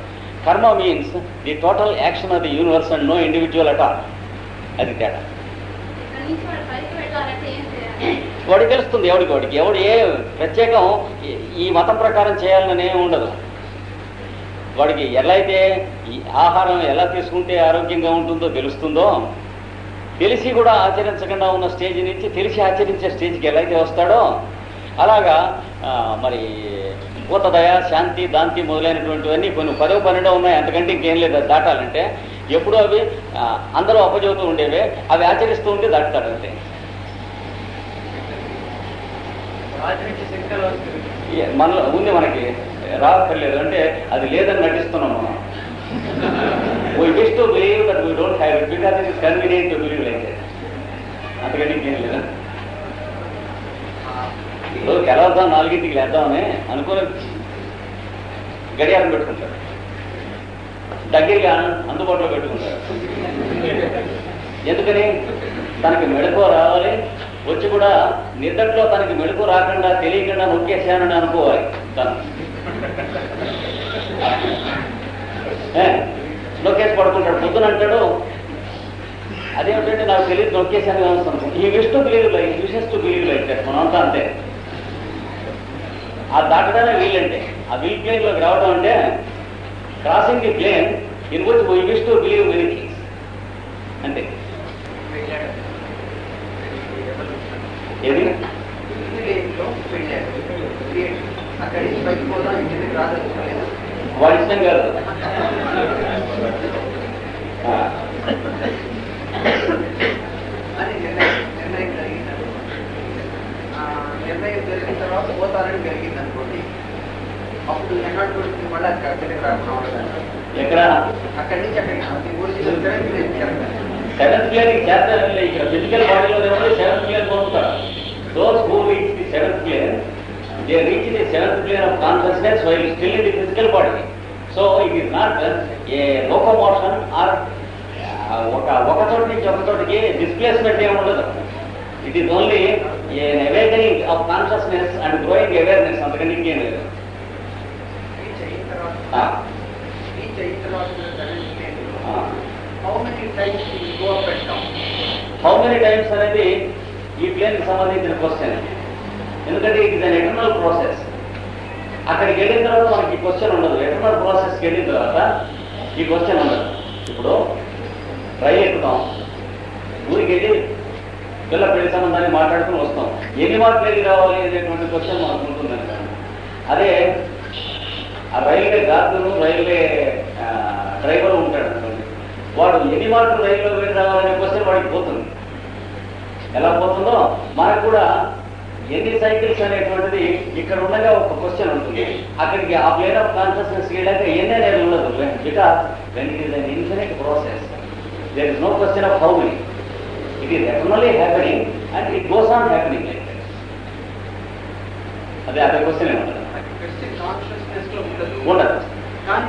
karma means the total action of the universe and no individual at all. అది తేడా. వాడికి తెలుస్తుంది ఎవడికి ఎవడు ఏ ప్రత్యేకం ఈ మతం ప్రకారం చేయాలని ఏమి ఉండదు. వాడికి ఎలా అయితే ఈ ఆహారం ఎలా తీసుకుంటే ఆరోగ్యంగా ఉంటుందో తెలుస్తుందో, తెలిసి కూడా ఆచరించకుండా ఉన్న స్టేజ్ నుంచి తెలిసి ఆచరించే స్టేజ్కి ఎలా అయితే వస్తాడో, అలాగా మరి భూతదయ, శాంతి, దాంతి మొదలైనటువంటివన్నీ కొన్ని 10, 12 ఉన్నాయి, అంతకంటే ఇంకేం లేదు. అది దాటాలంటే ఎప్పుడూ అవి అందరూ అప్పచెబుతూ ఉండేవే, అవి ఆచరిస్తూ ఉంటే దాటుతాడు అంతే. మనలో ఉంది, మనకి రాక్కర్లేదు అంటే అది లేదని నటిస్తున్నాం మనం. We wish to believe that we don't have it because it is convenient to believe like that. అంతకంటే ఇంకేం లేదా? రోజు కలవద్దాం 4ంటికి లేద్దామని అనుకుని గడియారం పెట్టుకుంటాడు, దగ్గరగా అందుబాటులో పెట్టుకుంటాడు. ఎందుకని? తనకి మెళకువ రావాలి, వచ్చి కూడా నిద్దట్లో తనకి మెళుకు రాకుండా తెలియకుండా నొక్కేసానని అనుకోవాలి. తను నొక్కేసి పడుకుంటాడు. పొద్దున అంటాడు అదేమిటంటే నాకు తెలియదు నొక్కేసాను అనుకుంటాను. ఈ wish to believe like, wishes to believe like that. మనంతా అంతే. ఆ దాటడానే వీలంటే, ఆ వీల్ ప్లేన్లోకి రావడం అంటే crossing the plane in which we wish to believe many things అంతే. ఏది వాడి ఇష్టం కాదు. నిర్ణయం జరిగిన తర్వాత పోతారని జరిగింది అనుకోండి, అప్పుడు ఎన్నాడు గురించి మళ్ళీ అక్కడికి రాకుండా ఎక్కడ అక్కడి నుంచి అక్కడికి గురించి సెవెంత్ ప్లేన్ చేస్తారు. ఇక్కడ ఫిజికల్ బాడీలో సెవెంత్ ప్లేన్ పొందుతారు. Those who reach the 7th plane, they reach the 7th plane of consciousness while still in the physical body. So it is not a locomotion or ఒక చోటు నుంచి ఒక చోటికి displacement ఏమి ఉండదు. It is only an awakening of consciousness and growing awareness. అంతకంటే ఇంకేం లేదు. రీచ్ అయిన తర్వాత times it will go up and down? How many times అనేది ఈ ప్లేన్కి సంబంధించిన క్వశ్చన్. ఎందుకంటే it is an eternal process. అక్కడికి వెళ్ళిన తర్వాత మనకి ఈ క్వశ్చన్ ఉండదు. ఎటర్నల్ ప్రాసెస్కి వెళ్ళిన తర్వాత ఈ క్వశ్చన్ ఉండదు. ఇప్పుడు రైలు ఎక్కుతాం, ఊరికి వెళ్ళి పిల్ల పెళ్లి సంబంధాన్ని మాట్లాడుకుని వస్తాం. ఎన్ని మాటలు వెళ్ళి రావాలి అనేటువంటి క్వశ్చన్ మనకు ఉంటుందండి. అదే ఆ రైల్వే గార్డును రైల్వే డ్రైవర్ ఉంటాడు అనుకోండి, వాడు ఎన్ని మాటలు రైల్లో వెళ్ళి రావాలనే క్వశ్చన్ వాడికి పోతుంది. ఎలా పోతుందో మనకు కూడా ఎన్ని సైకిల్స్ అనేటువంటిది ఇక్కడ ఉండగా ఒక క్వశ్చన్ ఉంటుంది. అక్కడికి ఆ ప్లేన్ ఆఫ్ కాన్షియస్నెస్ వెళ్ళాక ఎన్ని అనేది ఉండదు. Because when it is an infinite process there is no question of how many. It is eternally happening and it goes on happening like that. అదే క్వశ్చన్ ఏముండదు. కాన్షియస్నెస్ లో ఉండదు. కానీ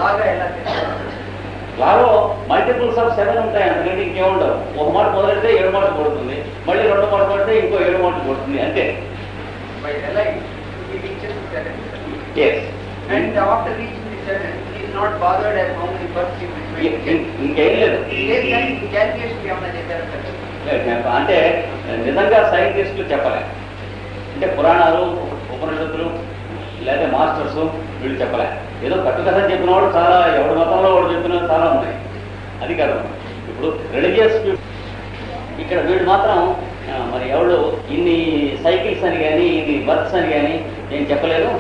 లాగా ఎలా లాలో మల్టిపుల్స్ ఆఫ్ 7 ఉంటాయి. అందుకంటే ఇంకేముండవు. ఒక మాట మొదలెడితే 7 మాటలు పడుతుంది, మళ్ళీ 2 మాటలు పడితే ఇంకో 7 మాటలు పడుతుంది అంతే. by the line he reaches the 7. Yes. And after reaching the 7 he is not bothered at how many births he will make. ఇంకేం లేదు. క్యాల్కులేషన్ ఏమన్నా చేశారు? అంటే నిజంగా సైంటిస్టులు చెప్పలే. అంటే పురాణాలు, ఉపనిషత్తులు లేదా మాస్టర్స్ వీళ్ళు చెప్పలే. ఏదో కట్టుకథ చెప్పిన వాడు చాలా, ఎవరి మతంలో వాడు చెప్పిన చాలా ఉన్నాయి. అది కాదు. ఇప్పుడు రిలీజియస్ ఇక్కడ వీడు మాత్రం మరి ఎవడు ఇన్ని సైకిల్స్ అని కానీ ఇన్ని బర్త్స్ అని కానీ నేను చెప్పలేదు.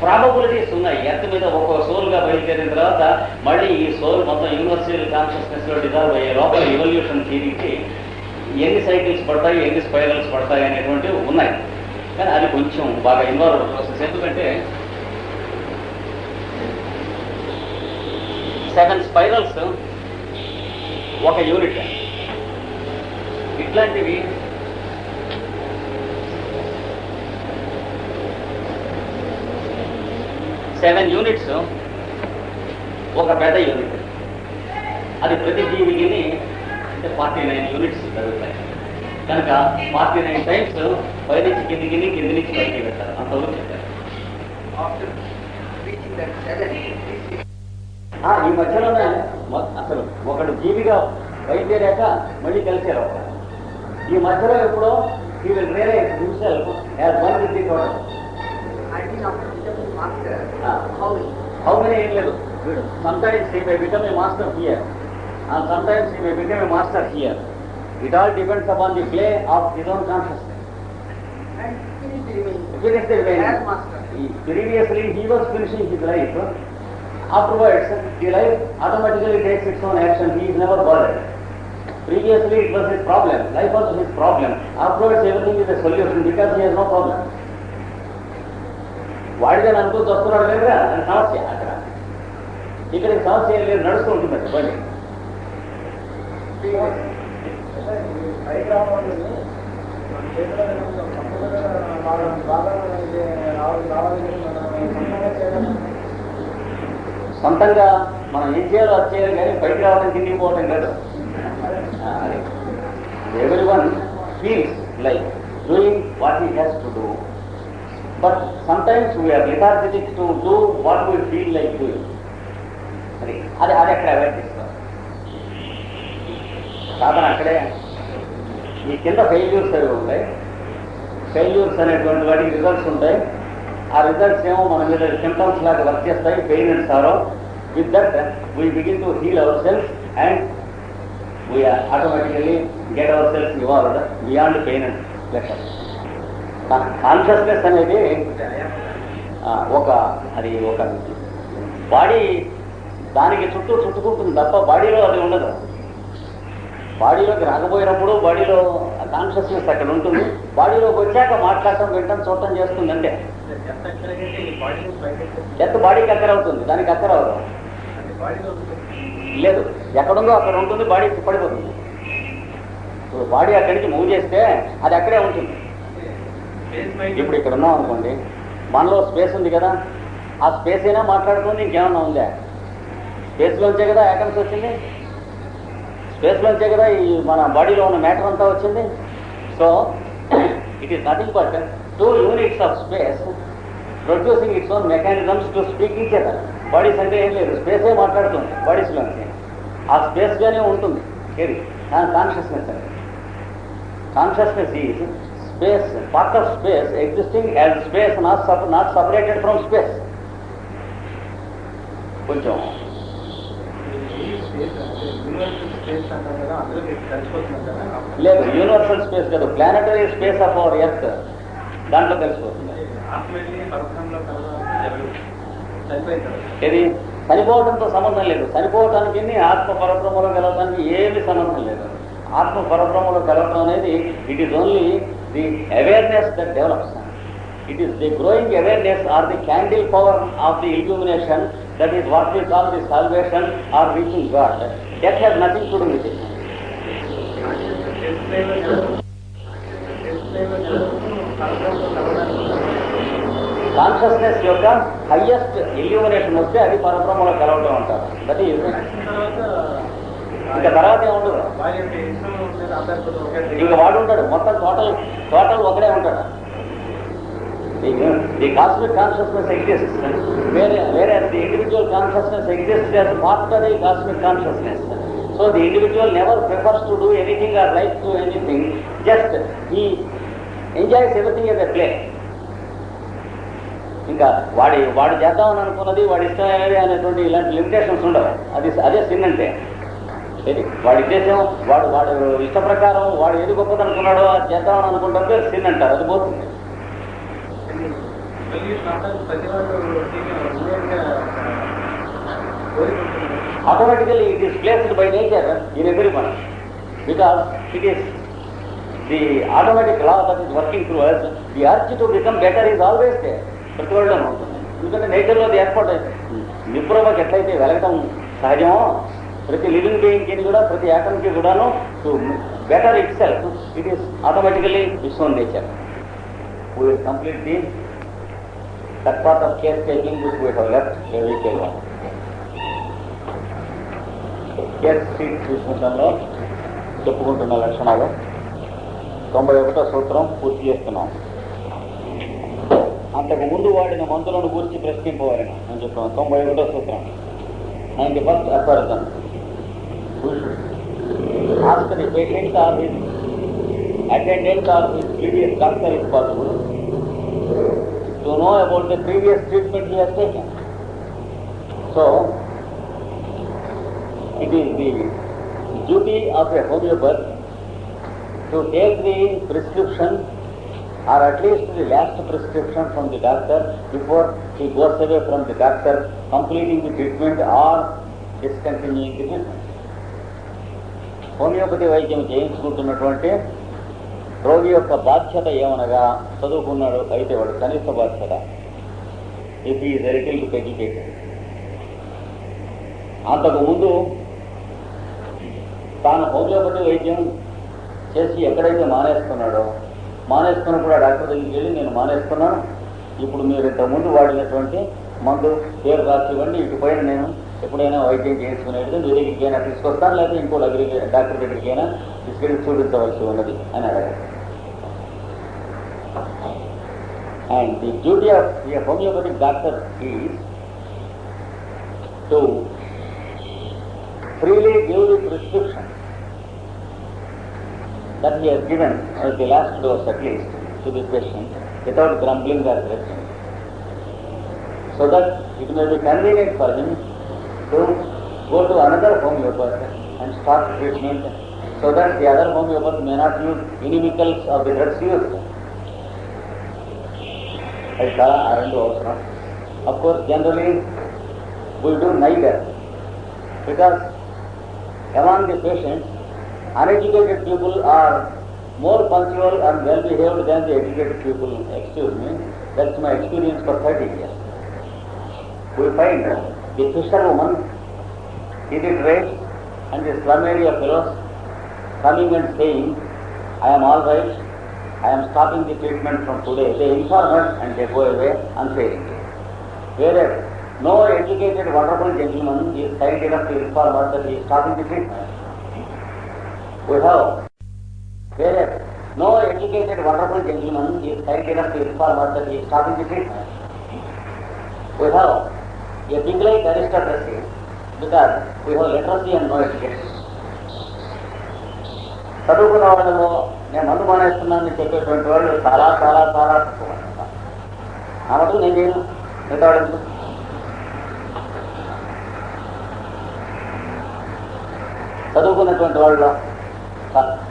ప్రాబబిలిటీస్ ఉన్నాయి. ఎర్త్ మీద ఒక సోల్గా బయలుదేరిన తర్వాత మళ్ళీ ఈ సోల్ మొత్తం యూనివర్సల్ కాన్షియస్నెస్లో డిజాల్వ్ అయ్యే లోపల ఎవల్యూషన్ థియరీకి ఎన్ని సైకిల్స్ పడతాయి, ఎన్ని స్పైరల్స్ పడతాయి అనేటువంటివి ఉన్నాయి. కానీ అది కొంచెం బాగా ఇన్వాల్వ్ ప్రాసెస్. ఎందుకంటే 7 స్పైరల్స్ ఒక యూనిట్. ఇట్లాంటివి 7 యూనిట్స్ ఒక పెద్ద యూనిట్. అది ప్రతి జీవికి అంటే 49 యూనిట్స్ జరుగుతాయి. కనుక 49 టైమ్స్ పైనుంచి కిందికి కింది నుంచి పైకి పెట్టారు. అంతవరకు చెప్పారు. ఈ మధ్యలోనే అసలు ఒకడు జీవిగా బయలుదేరాక మళ్ళీ కలిసారు. ఈ మధ్యలో ఎప్పుడో he will realize himself as one with the total. How many ఏం లేదు. Sometimes he may become a master here and sometimes he may become a master here. It all depends upon the play of his own consciousness. Finish the remaining. Previously he was finishing his life. Afterwards the life automatically takes its own action. He is never bothered. Previously it was his problem. Life was his problem. Afterwards everything is a solution because he has no problem. వాడిగా అనుకుంటూ వస్తున్నాడు లేదా అని సమస్య. అక్కడ ఇక్కడ సమస్య ఏం లేదు, నడుస్తూ ఉంటుందండి బండి. సొంతంగా మనం ఏం చేయాలో అది చేయాలి కానీ బయటకు రావడం, కిందికి పోవడం కాదు. Everyone feels like doing what he has to do, but sometimes we are lethargic to do what we feel like doing. అది అక్కడ అవాయిడ్ చేస్తాం. సాధన అక్కడే. ఈ కింద ఫెయిల్యూర్స్ అవి ఉంటాయి. ఫెయిల్యూర్స్ అనేటువంటి వాటికి రిజల్ట్స్ ఉంటాయి. ఆ రిజల్ట్స్ ఏమో మన మీద సింప్టమ్స్ లాగా వర్క్ చేస్తాయి. Pain and sorrow. With that we begin to heal our self and we automatically get ourselves evolved beyond pain and pleasure. Consciousness అనేది అది ఒక బాడీ దానికి చుట్టుకుంటుంది తప్ప బాడీలో అది ఉండదు. బాడీలోకి రాకపోయినప్పుడు బాడీలో కాన్షియస్నెస్ అక్కడ ఉంటుంది. బాడీలోకి వచ్చాక మాట్లాడటం, వినటం, చూడటం చేస్తుంది. అంటే డెత్ బాడీకి అక్కర అవుతుంది, దానికి అక్కర అవుతుంది లేదు. ఎక్కడుందో అక్కడ ఉంటుంది, బాడీ పడిపోతుంది. బాడీ అక్కడి నుంచి మూవ్ చేస్తే అది అక్కడే ఉంటుంది. ఇప్పుడు ఇక్కడ ఉన్నాం అనుకోండి, మనలో స్పేస్ ఉంది కదా, ఆ స్పేస్ అయినా మాట్లాడుతుంది. ఇంకేమన్నా ఉందా? స్పేస్లోంచే కదా ఐటమ్స్ వచ్చింది, స్పేస్లోంచే కదా ఈ మన బాడీలో ఉన్న మ్యాటర్ అంతా వచ్చింది. So it is nothing but 2 units of space producing its own mechanisms to speak each other. Bodies అంటే ఏం లేదు, స్పేసే మాట్లాడుతుంది బాడీస్లోంచి. ఆ స్పేస్గానే ఉంటుంది. ఏది కాన్షియస్నెస్ అనేది. Consciousness is space, part of space existing as space, not separated from space. కొంచెం లేదు, యూనివర్సల్ స్పేస్ కాదు, planetary space of our earth, దాంట్లో తెలిసిపోతుంది. ఇది చనిపోవడంతో సంబంధం లేదు. చనిపోవటానికి ఆత్మ పరబ్రహ్మలో కలవటానికి ఏమి సంబంధం లేదు. ఆత్మ పరబ్రహ్మలో కలవటం అనేది it is only the awareness that develops. It is the growing awareness or the candle power of the illumination. That is what we call the salvation or reaching God. Death has nothing to do with it. Consciousness యొక్క highest illumination వస్తే అది పరబ్రహ్మలో కలవటం అంటారు. That is ఇంకా తర్వాత ఏముండదు. ఇంకా వాడు ఉంటాడు, మొత్తం టోటల్ ఒకడే ఉంటాడు. ది కాస్మిక్ కాన్షియస్నెస్ ఎగ్జిస్ట్, వేరే the individual consciousness exist as part of the cosmic consciousness. So the individual never prefers to do anything or likes to anything, just he enjoys everything as a play. ఇంకా వాడు చేద్దామని అనుకున్నది వాడి ఇష్టమైనది అనేటువంటి ఇలాంటి limitations ఉండవు. అదే సిన్ అంటే. ఇది వాడి ఉద్దేశం, వాడు ఇష్ట ప్రకారం వాడు ఏది గొప్పది అనుకున్నాడో అది చేద్దామని అనుకుంటే సిన్ అంటారు. అది పోతుంది. Automatically it is placed by nature in everyone, because it is the automatic law that is working through us. The urge to become better is always there. ప్రతి వాళ్ళలో ఉంటుంది. ఎందుకంటే నేచర్లో అది ఏర్పాటు నిపుణకి ఎట్లయితే వెలగటం సహజమో, ప్రతి లివింగ్ బీయింగ్కి కూడా, ప్రతి యాటమ్కి కూడాను to better it self, it is automatically its own nature. We will complete that part of case taking which we have left a week ago. Case sheet తీసుకుంటాంలో చెప్పుకుంటున్న లక్షణాలు 91వ సూత్రం పూర్తి చేస్తున్నాం. అంతకు ముందు వాడిన మందులను గురించి ప్రశ్నింపవాలని అని చెప్పాను. 91వ సూత్రం. And the first person who should ask the patient or his attendant or his previous doctor if possible to know about the previous treatment he has taken. So, it is the duty of a homeopath to take the prescription or at least the last prescription from the doctor before he goes away from the doctor, completing the treatment or discontinuing the treatment. Homeopathy వైద్యం చేయించుకుంటున్నటువంటి రోగి యొక్క బాధ్యత ఏమనగా, చదువుకున్నాడు అయితే వాడు కనీస బాధ్యత, if is a little bit educated. అంతకుముందు తాను హోమియోపతి వైద్యం చేసి ఎక్కడైతే మానేసుకున్నప్పుడు ఆ డాక్టర్ దగ్గరికి వెళ్ళి నేను మానేసుకున్నాను, ఇప్పుడు మీరు ఇంతకుముందు వాడినటువంటి మందు పేరు రాసి ఇవ్వండి, ఇటుపైన నేను ఎప్పుడైనా వైద్యం చేయించుకునేది మీ దగ్గరికైనా తీసుకొస్తాను, లేకపోతే ఇంకో డాక్టర్ దగ్గరికైనా తీసుకెళ్ళి చూపించవలసి ఉన్నది అని అడగాలి. And the duty of A homeopathic doctor is to freely give the prescription that he has given as the last dose at least to the patient without grumbling or grudging, so that it may be convenient for him to go to another homeopath and start treatment, so that the other homeopath may not use inimicals of the drugs used. అది చాలా రెండు అవసరం. Of course, generally we do neither, because among the patients, uneducated people are more punctual and well behaved than the educated people. Excuse me, that's my experience for 30 years. We find the fisherwoman, illiterate, and the slum area fellows coming and saying, I am all right, I am stopping the treatment from today. They inform us and they go away unfailingly. Whereas no educated, wonderful gentleman is kind enough to inform us that he is stopping the treatment. We have, whereas no educated, wonderful gentleman is kind enough to inform us that he is stopping the treatment. We have a big like aristocracy because we have literacy and no education. చదువుకున్న వాళ్ళలో నేను మందు మానేస్తున్నానని చెప్పేటువంటి వాళ్ళు చాలా చాలా చాలా తక్కువ. ఆ మటుకు నేను చేయను, మిగతా వాళ్ళు చదువుకున్నటువంటి వాళ్ళలో,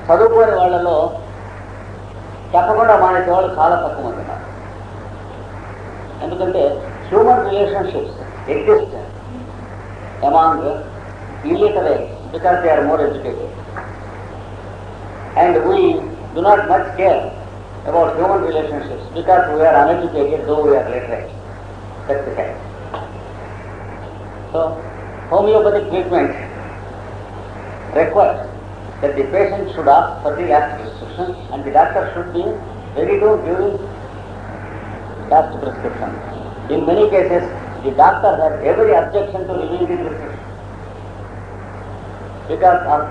చదువుకోని వాళ్ళలో చెప్పకుండా మానేసే వాళ్ళు చాలా తక్కువ మంది ఉన్నారు. ఎందుకంటే human relationships exist among illiterates because they are more educated, and we do not much care about human relationships because we are uneducated though we are literate. That's the fact. So homeopathic treatment requires that the patient should ask for the last prescription and the doctor should be ready to give last prescription. In many cases the doctor has every objection to reveal the prescription because of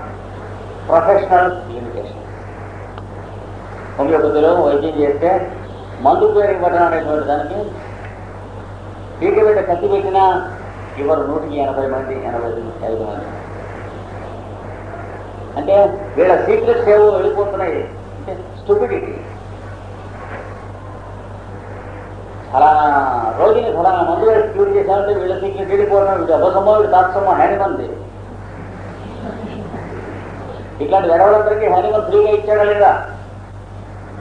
professional limitations. హోమియోపతిలో వైద్యం చేస్తే మందు పేరు ఇవ్వడం అనేటువంటి దానికి పీక మీద కత్తి పెట్టినా ఇవ్వరు 180 మంది 85 మంది. అంటే వీళ్ళ సీక్రెట్స్ ఏవో వెళ్ళిపోతున్నాయి. అంటే స్టూపిడిటీ. ఫలానా రోగిని ఫలానా మందు వేసి క్యూర్ చేశారంటే వీళ్ళ సీక్రెట్ వెళ్ళిపోవడం, వీడు అబద్ధమో వీడు తాత్సమో హ్యానిమంది. ఇట్లాంటి వెడవలందరికీ హ్యానిమన్ ఫ్రీగా ఇచ్చాడా లేదా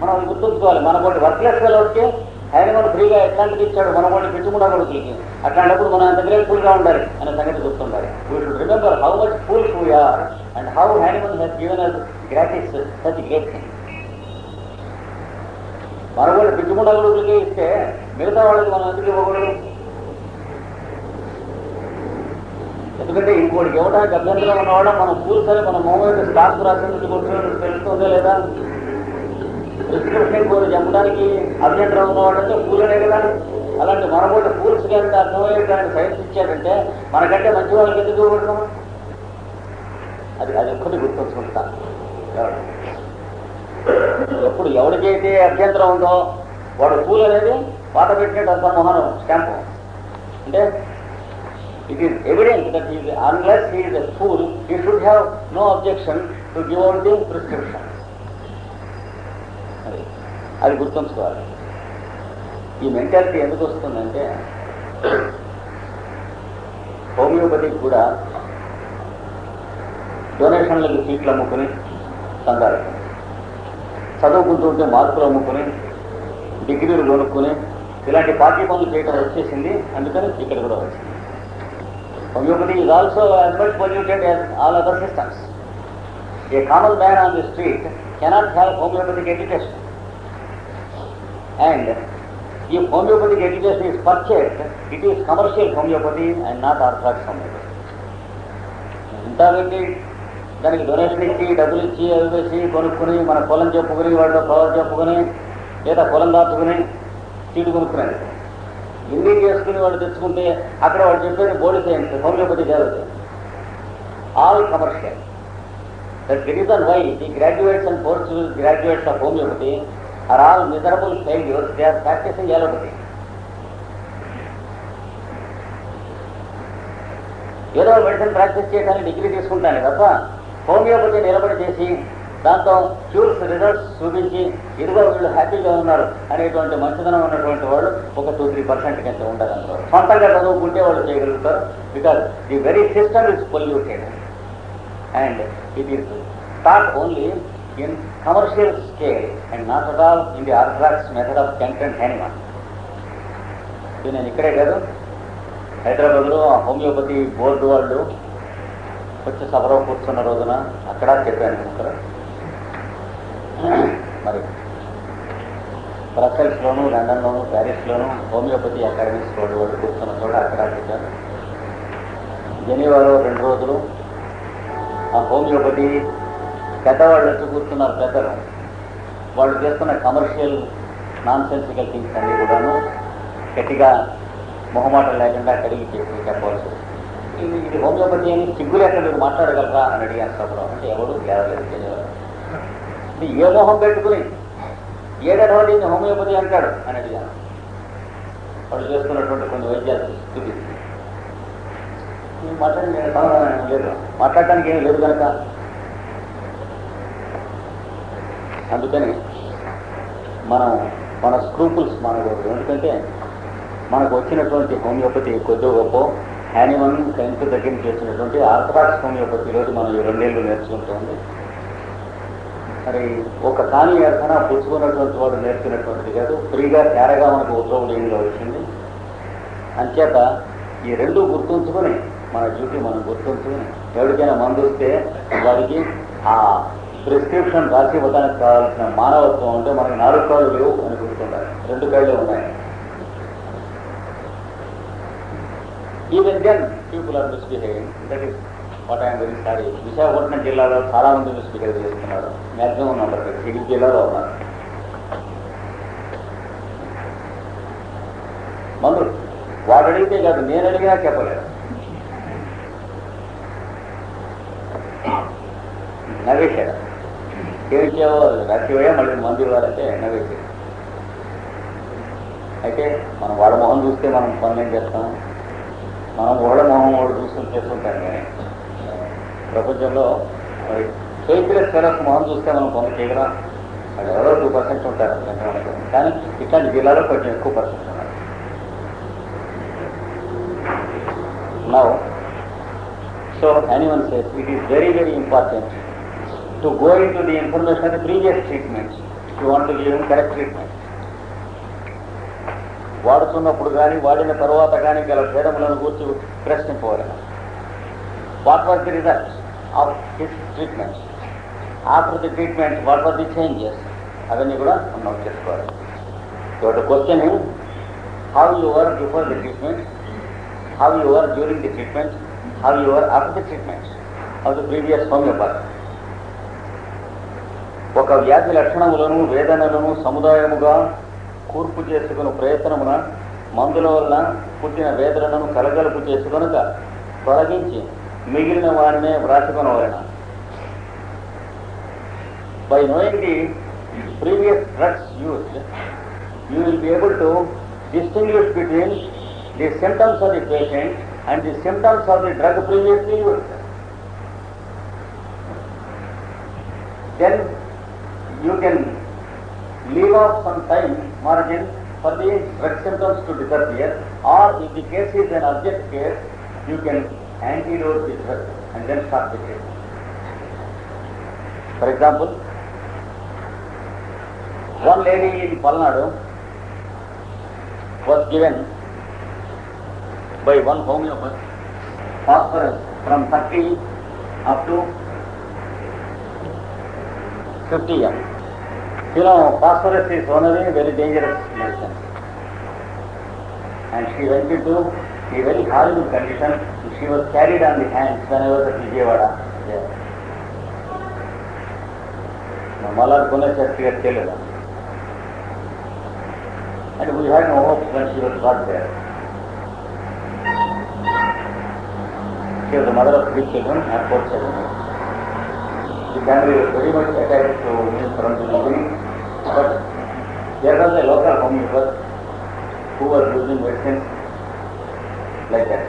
మనం అది గుర్తుంచుకోవాలి. మనకోటి వర్క్లెస్ ఫెలోస్కి హ్యానిమన్ ఫ్రీగా ఎట్లాంటిది ఇచ్చాడు, మనకోటి పిచ్చుముడా కొడుకులకి. అట్లాంటప్పుడు మనం ఎంత గ్రేట్ఫుల్గా ఉండాలి అనే సంగతి గుర్తుండాలి. We should remember how much fools we are and how Hahnemann has given us gratis such great thing. మనకోటి పిచ్చుముడా కొడుకులకి ఇస్తే మిగతా వాళ్ళకి మనం ఎందుకు ఇవ్వకూడదు? ఎందుకంటే ఇంకోటికి ఇవ్వడానికి అభ్యంతరం ఉన్నవాళ్ళ మనం పూర్సరి మన మొబైల్ స్టాక్ రాసేందుకు కొట్టుకుని తెలుస్తుందో లేదా? ప్రిస్క్రిప్షన్ కోరి చెప్పడానికి అభ్యంతరం ఉన్నవాడంటే పూలనే కదా. అలాంటి మనకోటి పూల్స్కి ఎంత అర్థమయ్యేటానికి సైన్స్ ఇచ్చాడంటే మనకంటే మంచి వాళ్ళకి ఎందుకు ఇవ్వబడతాం? అది ఒక్కటి గుర్తుంచుకుంటాను. ఎప్పుడు ఎవరికైతే అభ్యంతరం ఉందో వాడు పూల్ అనేది పాత పెట్టినట్టు అంత మొహనం స్టాంపు. అంటే it is evident that he is, unless he is a fool, he should have no objection to give out the prescription. అది గుర్తుంచుకోవాలి. ఈ మెంటాలిటీ ఎందుకు వస్తుందంటే హోమియోపతికి కూడా డొనేషన్లకు సీట్లు అమ్ముకుని సంఘాలు, చదువుకుంటుంటే మార్కులు అమ్ముకుని డిగ్రీలు కొనుక్కుని ఇలాంటి పార్టీ పనులు చేయడం వచ్చేసింది. అందుకని ఇక్కడ కూడా వచ్చింది. Homeopathy is also as much polluted as all other systems. A common man on the street cannot have homeopathic education. And if homeopathic education is purchased, it is commercial homeopathy and not orthodox homeopathy. ఇంత పెట్టి దానికి donation ఇచ్చి డబ్బులు ఇచ్చి అవి వేసి కొనుక్కుని మన పొలం చెప్పుకుని వాళ్ళు పవర్ చెప్పుకుని లేదా పొలం దాచుకుని సీటు కొనుక్కునేది ఇన్ని చేసుకుని వాళ్ళు తెచ్చుకుంటే అక్కడ వాళ్ళు చెప్పేది బోడీ సైన్స్ హోమియోపతి కాదు, all commercial. That the reason why the graduates and post graduates of homeopathy are all miserable failures. They are practising allopathy. ఏదో మెడిసిన్ ప్రాక్టీస్ చేయడానికి డిగ్రీ తీసుకుంటాను తప్ప హోమియోపతి నిలబడి చేసి దాంతో క్యూర్స్ రిజల్ట్స్ చూపించి ఇదిగో వీళ్ళు హ్యాపీగా ఉన్నారు అనేటువంటి మంచిదనం ఉన్నటువంటి వాళ్ళు ఒక 2-3% కంటే ఉండదు. అందులో సొంతంగా చదువుకుంటే వాళ్ళు చేయగలుగుతారు. Because the very system is polluted and it is taught only in commercial scale and not at all in the orthodox method of content Hahnemann. ఇది నేను ఇక్కడే కాదు, హైదరాబాద్లో హోమియోపతి బోర్డు వాళ్ళు వచ్చి సభలో కూర్చున్న రోజున అక్కడ చెప్పాను. అక్కడ మరి బ్రసెల్స్లోను, లండన్లోను, ప్యారిస్లోను హోమియోపతి అకాడమీస్ వాళ్ళు కూర్చున్న చోట అక్కడ చెప్పాను. జెనీవాలో 2 రోజులు ఆ హోమియోపతి పెద్దవాళ్ళు వచ్చి కూర్చున్నారు. పెద్దలు వాళ్ళు చేస్తున్న కమర్షియల్ నాన్ సెన్సికల్ థింగ్స్ అన్నీ కూడాను గట్టిగా మొహమాటం లేకుండా కడిగి చేసి చెప్పవలసి. ఇది హోమియోపతి అని సిగ్గులు ఎక్కడ మీరు మాట్లాడగలరా అని అడిగాను సభలో. అంటే ఎవరు లేవలేదు, తెలియదు. ఇది ఏ మొహం పెట్టుకుని ఏదైనా దీన్ని హోమియోపతి అంటాడు అని అడిగాను. వాళ్ళు చేస్తున్నటువంటి కొన్ని వైద్యాలు చూపించి మాట్లాడి సమాధానం లేదు, మాట్లాడటానికి ఏం లేదు కనుక. అందుకని మనం మన స్క్రూపుల్స్ మనకూడదు. ఎందుకంటే మనకు వచ్చినటువంటి హోమియోపతి కొద్దిగా గొప్ప హ్యానిమన్ సైన్స్ దగ్గర చేసినటువంటి ఆర్థడాక్స్ హోమియోపతిలోకి మనం ఈ 2 ఏళ్ళు నేర్చుకుంటుంది. మరి ఒక కాని అర్థన పుచ్చుకున్నటువంటి వాడు నేర్చుకున్నటువంటిది కాదు, ఫ్రీగా తేరగా మనకు ఉద్యోగులు వచ్చింది. అంచేత ఈ 2 గుర్తుంచుకొని మన డ్యూటీ మనం గుర్తుంచుకొని ఎవరికైనా మందు వస్తే వారికి ఆ ప్రిస్క్రిప్షన్ రాసి ఇవ్వడానికి కావాల్సిన మానవత్వం ఉంటే మనకి 4 కాళ్ళు లేవు అని గుర్తుండాలి, 2 కాళ్ళే ఉన్నాయి. Even then people are misbehaving. That is what I'm very sorry. Visakhapatnam జిల్లాలో చాలా మంది మిస్బిహేవ్ చేస్తున్నారు. మ్యాక్సిమం ఉన్నారు, సిటీ జిల్లాలో ఉన్నారు. మందు వాడు అడిగితే కాదు, నేను అడిగినా చెప్పలేదు. నవ్వేశాడు. ఏమిచ్చావో రాసివయ్యా, మళ్ళీ మందు ఇవ్వాలంటే నవ్వేశాడు. అయితే మనం వాళ్ళ మొహం చూస్తే మనం పనులు ఏం చేస్తాం? మనం వాళ్ళ మొహం వాడు చూసుకుని చేసుకుంటాం. కానీ ప్రపంచంలో మరి ఫేక్లెస్ ఫెరస్ మొహం చూస్తే మనం పనులు చేయగలం. అది ఎవరో 2% ఉంటారు, కానీ ఇట్లాంటి జిల్లాలో కొంచెం ఎక్కువ పర్సెంట్ ఉన్నారు. Now, so anyone says it is very, very important to go into the information of the previous treatments if you want to give him correct treatment. వాడుతున్నప్పుడు కానీ వాడిన తర్వాత కానీ గల భేదములను గురించి ప్రశ్నింపవాలి. What was the result of his treatment, after the treatment what was the changes, అవన్నీ కూడా నోట్ చేసుకోవాలి. You have to question him how you were before the treatment, how you were during the treatment, how you were after the treatment of the previous homeopath. ఒక వ్యాధి లక్షణములను వేదనలను సముదాయముగా కూర్పు చేసుకుని ప్రయత్నమున మందుల వల్ల పుట్టిన వేదనలను కలగలుపు చేసుకొనక తొలగించి మిగిలిన వారినే వ్రాసుకొనవలెను. By knowing the previous drugs used, you will be able to distinguish between the symptoms of the patient and the symptoms of the drug previously used. Then you can leave off some time margin for the drug symptoms to disappear, or if the case is an urgent case, you can antidote the drug and then start the treatment. For example, one lady in Palnadu was given by one homeopath phosphorus from 30 up to 50 m. You know, phosphorus is one of the very dangerous medicines. And she went into a very horrible condition. She was carried on the hands when I was at Vijayawada. Yeah. Malad Pune Chastri Telula. And we had no hope when she was brought there. She was the mother of 3 children and 4 children. The family was very much attached to me from the beginning, but there was a local homeopath who was using medicine like that.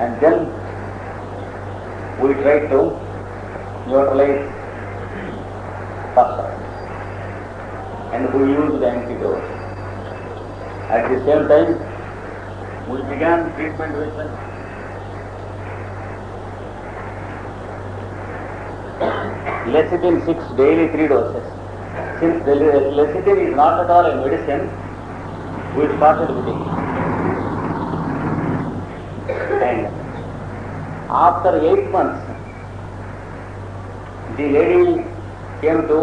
And then we tried to neutralize phosphorus and we used the antidote. At the same time, we began treatment with lecithin 6 daily 3 doses. Since the lecithin is not at all a medicine, we started with it. And after 8 months, the lady came to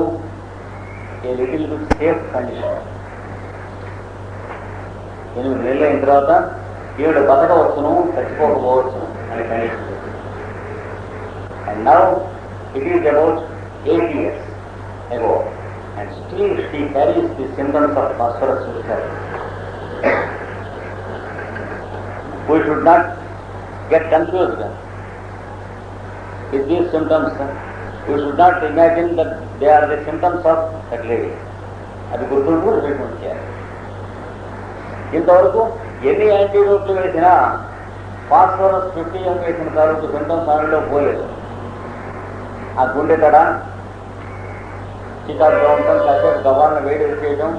a little bit safe condition. 8 నెలలు అయిన తర్వాత ఈవిడ బతకవచ్చును, చచ్చిపోకపోవచ్చును అనే condition. And now it is about 8 years ago, and still she carries the symptoms of phosphorus with her. We should not get confused with these symptoms. We should not imagine that they are the symptoms of that lady. అది గుర్తుంటూ treatment చేయాలి. ఇంతవరకు ఎన్ని యాంటీడోట్లు వేసినా phosphorus 50 mg వేసిన తర్వాత symptoms ఆనలో పోలేదు. ఆ గుండె తడ చికాకుగా ఉంటాం, కాసేపు గవాలను వేడి చేయడం,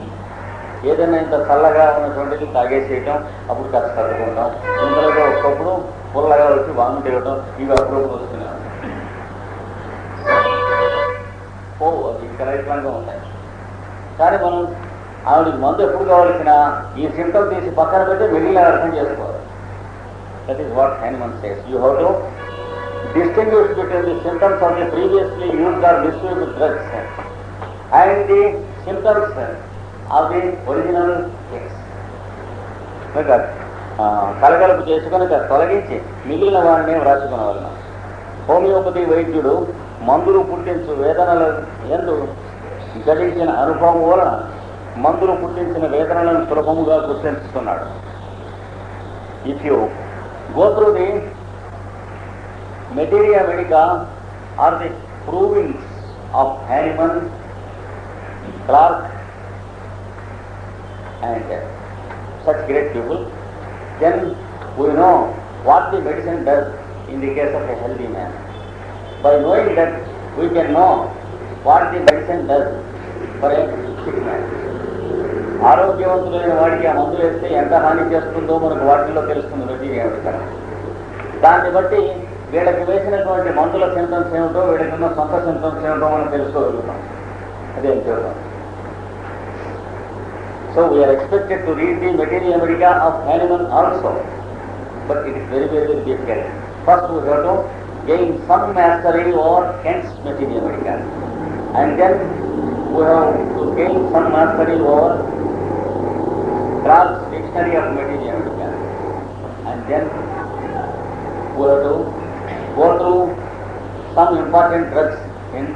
ఏదైనా ఇంత చల్లగా ఉన్నటువంటిది తాగేసేయటం, అప్పుడు కాస్త తట్టుకుంటాం. ఇంతలో ఒక్కప్పుడు పుల్లగా వచ్చి వామిట్ ఇవ్వటం, ఇవి అప్పుడప్పుడు వస్తున్నాయి. అవి ఇంకా రైతులంగా ఉంటాయి. కానీ మనం ఆవిడకి మందు ఎప్పుడు కావాల్సిన ఈ సింటమ్ తీసి పక్కన పెట్టి మిగిలిన అర్థం చేసుకోవాలి. That is what Hahnemann says. You have to distinguish between the symptoms of the previously used or misused drugs and the symptoms of the original case. కలగలుపు చేసుకొని తొలగించి మిగిలిన వారిని వ్రాసుకునేవాళ్ళ. హోమియోపతి వైద్యుడు మందులు పుట్టించు వేదనల ఎందు గడించిన అనుభవం వలన మందులు పుట్టించిన వేదనలను సులభముగా గుర్తించుతున్నాడు. If you go through the materia medica or the provings of Hahnemann, Clark and such great people, then we know what the medicine does in the case of a healthy man. By knowing that, we can know what the medicine does for a sick man. ఆరోగ్యవంతులైన వాడికి ఆ మందు వేస్తే ఎంత హాని చేస్తుందో మనకు వాటిల్లో తెలుస్తుంది. మెటీరియా మెడికా దాన్ని బట్టి వీళ్ళకి వేసినటువంటి మందుల సింటమ్స్ ఏమిటో, వీళ్ళకి ఉన్న సొంత సింటమ్స్ ఏమిటో మనం తెలుసుకోగలుగుతాం. అదేం చూద్దాం. So we're expected to read the materia medica of Hahnemann also, but it is very very difficult. First we have to gain some mastery over Kent's materia medica, and then we have to gain some mastery over Clark's Dictionary of Materia Medica, and then we have to go through some important drugs in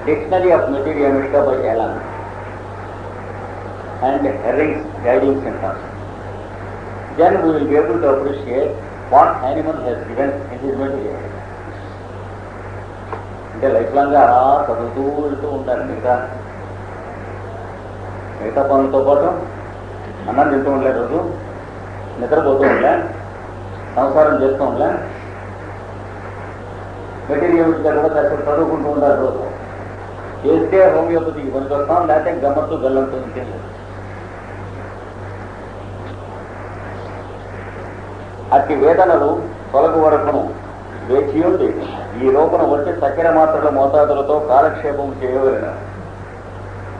Dictionary of Materia Medica by Allen and Herring's Guiding Symptoms. Then we will be able to appreciate what Hahnemann has given in his Materia Medica. అంటే life long అలా చదువుతూ వెళ్తూ ఉంటారు. మిగతా పనులతో పాటు అన్నం తింటూ ఉండలే, రోజు నిద్రపోతూ ఉండలే, సంసారం చేస్తూ ఉండలే, మెటీరియల్ కూడా కాసేపు చదువుకుంటూ ఉండాలి. రోజు చేస్తే హోమియోపతికి పనికొస్తాం, లేకపోతే గమ్మత్తు గల్లంటూ ఇంకేం. అట్టి వేదనలు తొలగు వరకును వేచి ఉండి ఈ లోపల వచ్చి చక్కెర మాత్రల మోతాదులతో కాలక్షేపం చేయవలెను.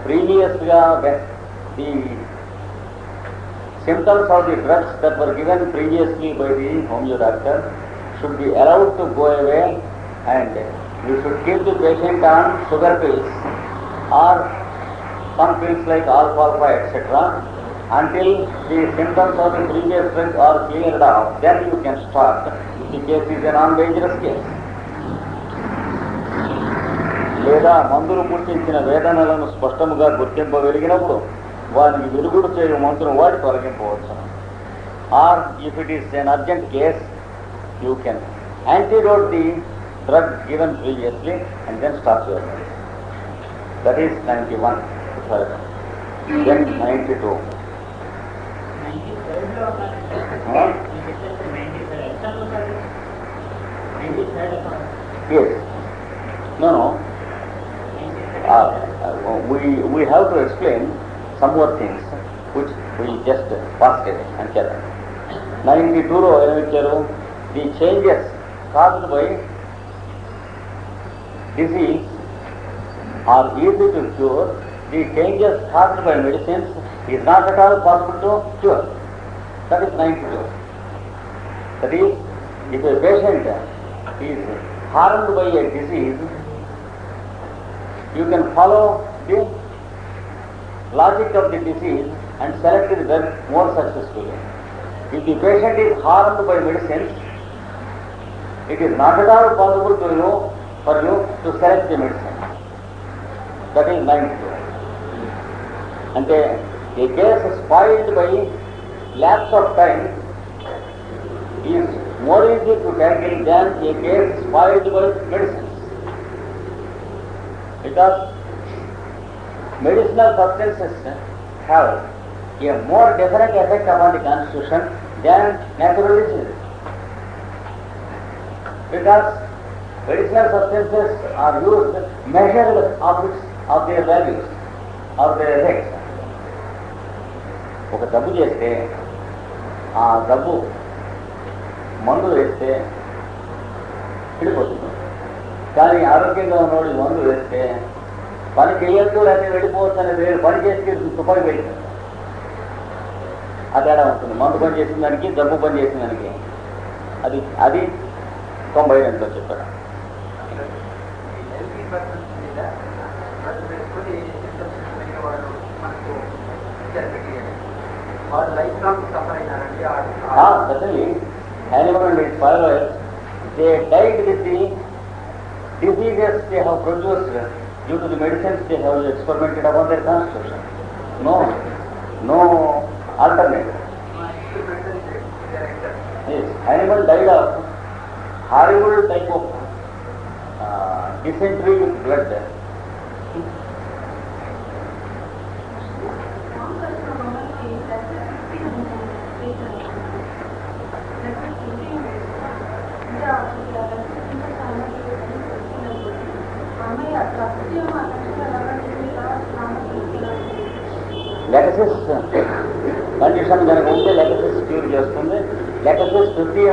Previously, the symptoms of the drugs that were given previously by the homeo doctor should be allowed to go away, and you should keep the patient on sugar pills or some pills like alfalfa, etc., until the symptoms of the previous drugs are cleared off. Then you can start. The case is a non-dangerous case. లేదా మందులు పుట్టించిన వేదనలను స్పష్టముగా గుర్తింపగలిగినప్పుడు వారికి విరుగుడు చేయు మందును వాడి తొలగింపవచ్చు. Or if it is an urgent case, you can antidote the drug given previously and then stop your medicine. That is 91. Then 92. Yes. No. We have to explain some more things which we just passed away and kept. 92 the changes caused by disease are easy to cure. The changes caused by medicines is not at all possible to cure. That is 92. That is, if a patient is harmed by a disease, you can follow the logic of the disease and select the drug more successfully. If the patient is harmed by medicines, it is not at all possible for you to select the medicine. That is 92. And a case spoiled by lapse of time is more easy to tackle than a case spoiled by medicines. Because medicinal substances have a more definite effect upon the constitution than natural diseases. Because medicinal substances are used, measured of their values, of their effects. ఒక జబ్బు చేస్తే ఆ జబ్బు మందు వేస్తే వెళ్ళిపోతుంది. కానీ ఆరోగ్యంగా ఉన్నవాడు మందు వేస్తే పని చేయొచ్చు లేకపోతే వెళ్ళిపోవచ్చు అనేది వేరు, పని చేసి తుపాకి వెళ్ళిపోతుంది. ఆ తేడా ఉంటుంది. మందు పని చేసిన దానికి జబ్బు పని చేసిన దానికి. అది అది 92లో చెప్పాడు. Certainly, animal and its followers, they died with the diseases they have produced due to the medicines they have experimented upon their constitution. No alternative. Yes, animal died of horrible type of dysentery with blood. Lachesis condition కనుక ఉంటే Lachesis cure చేస్తుంది. Lachesis 50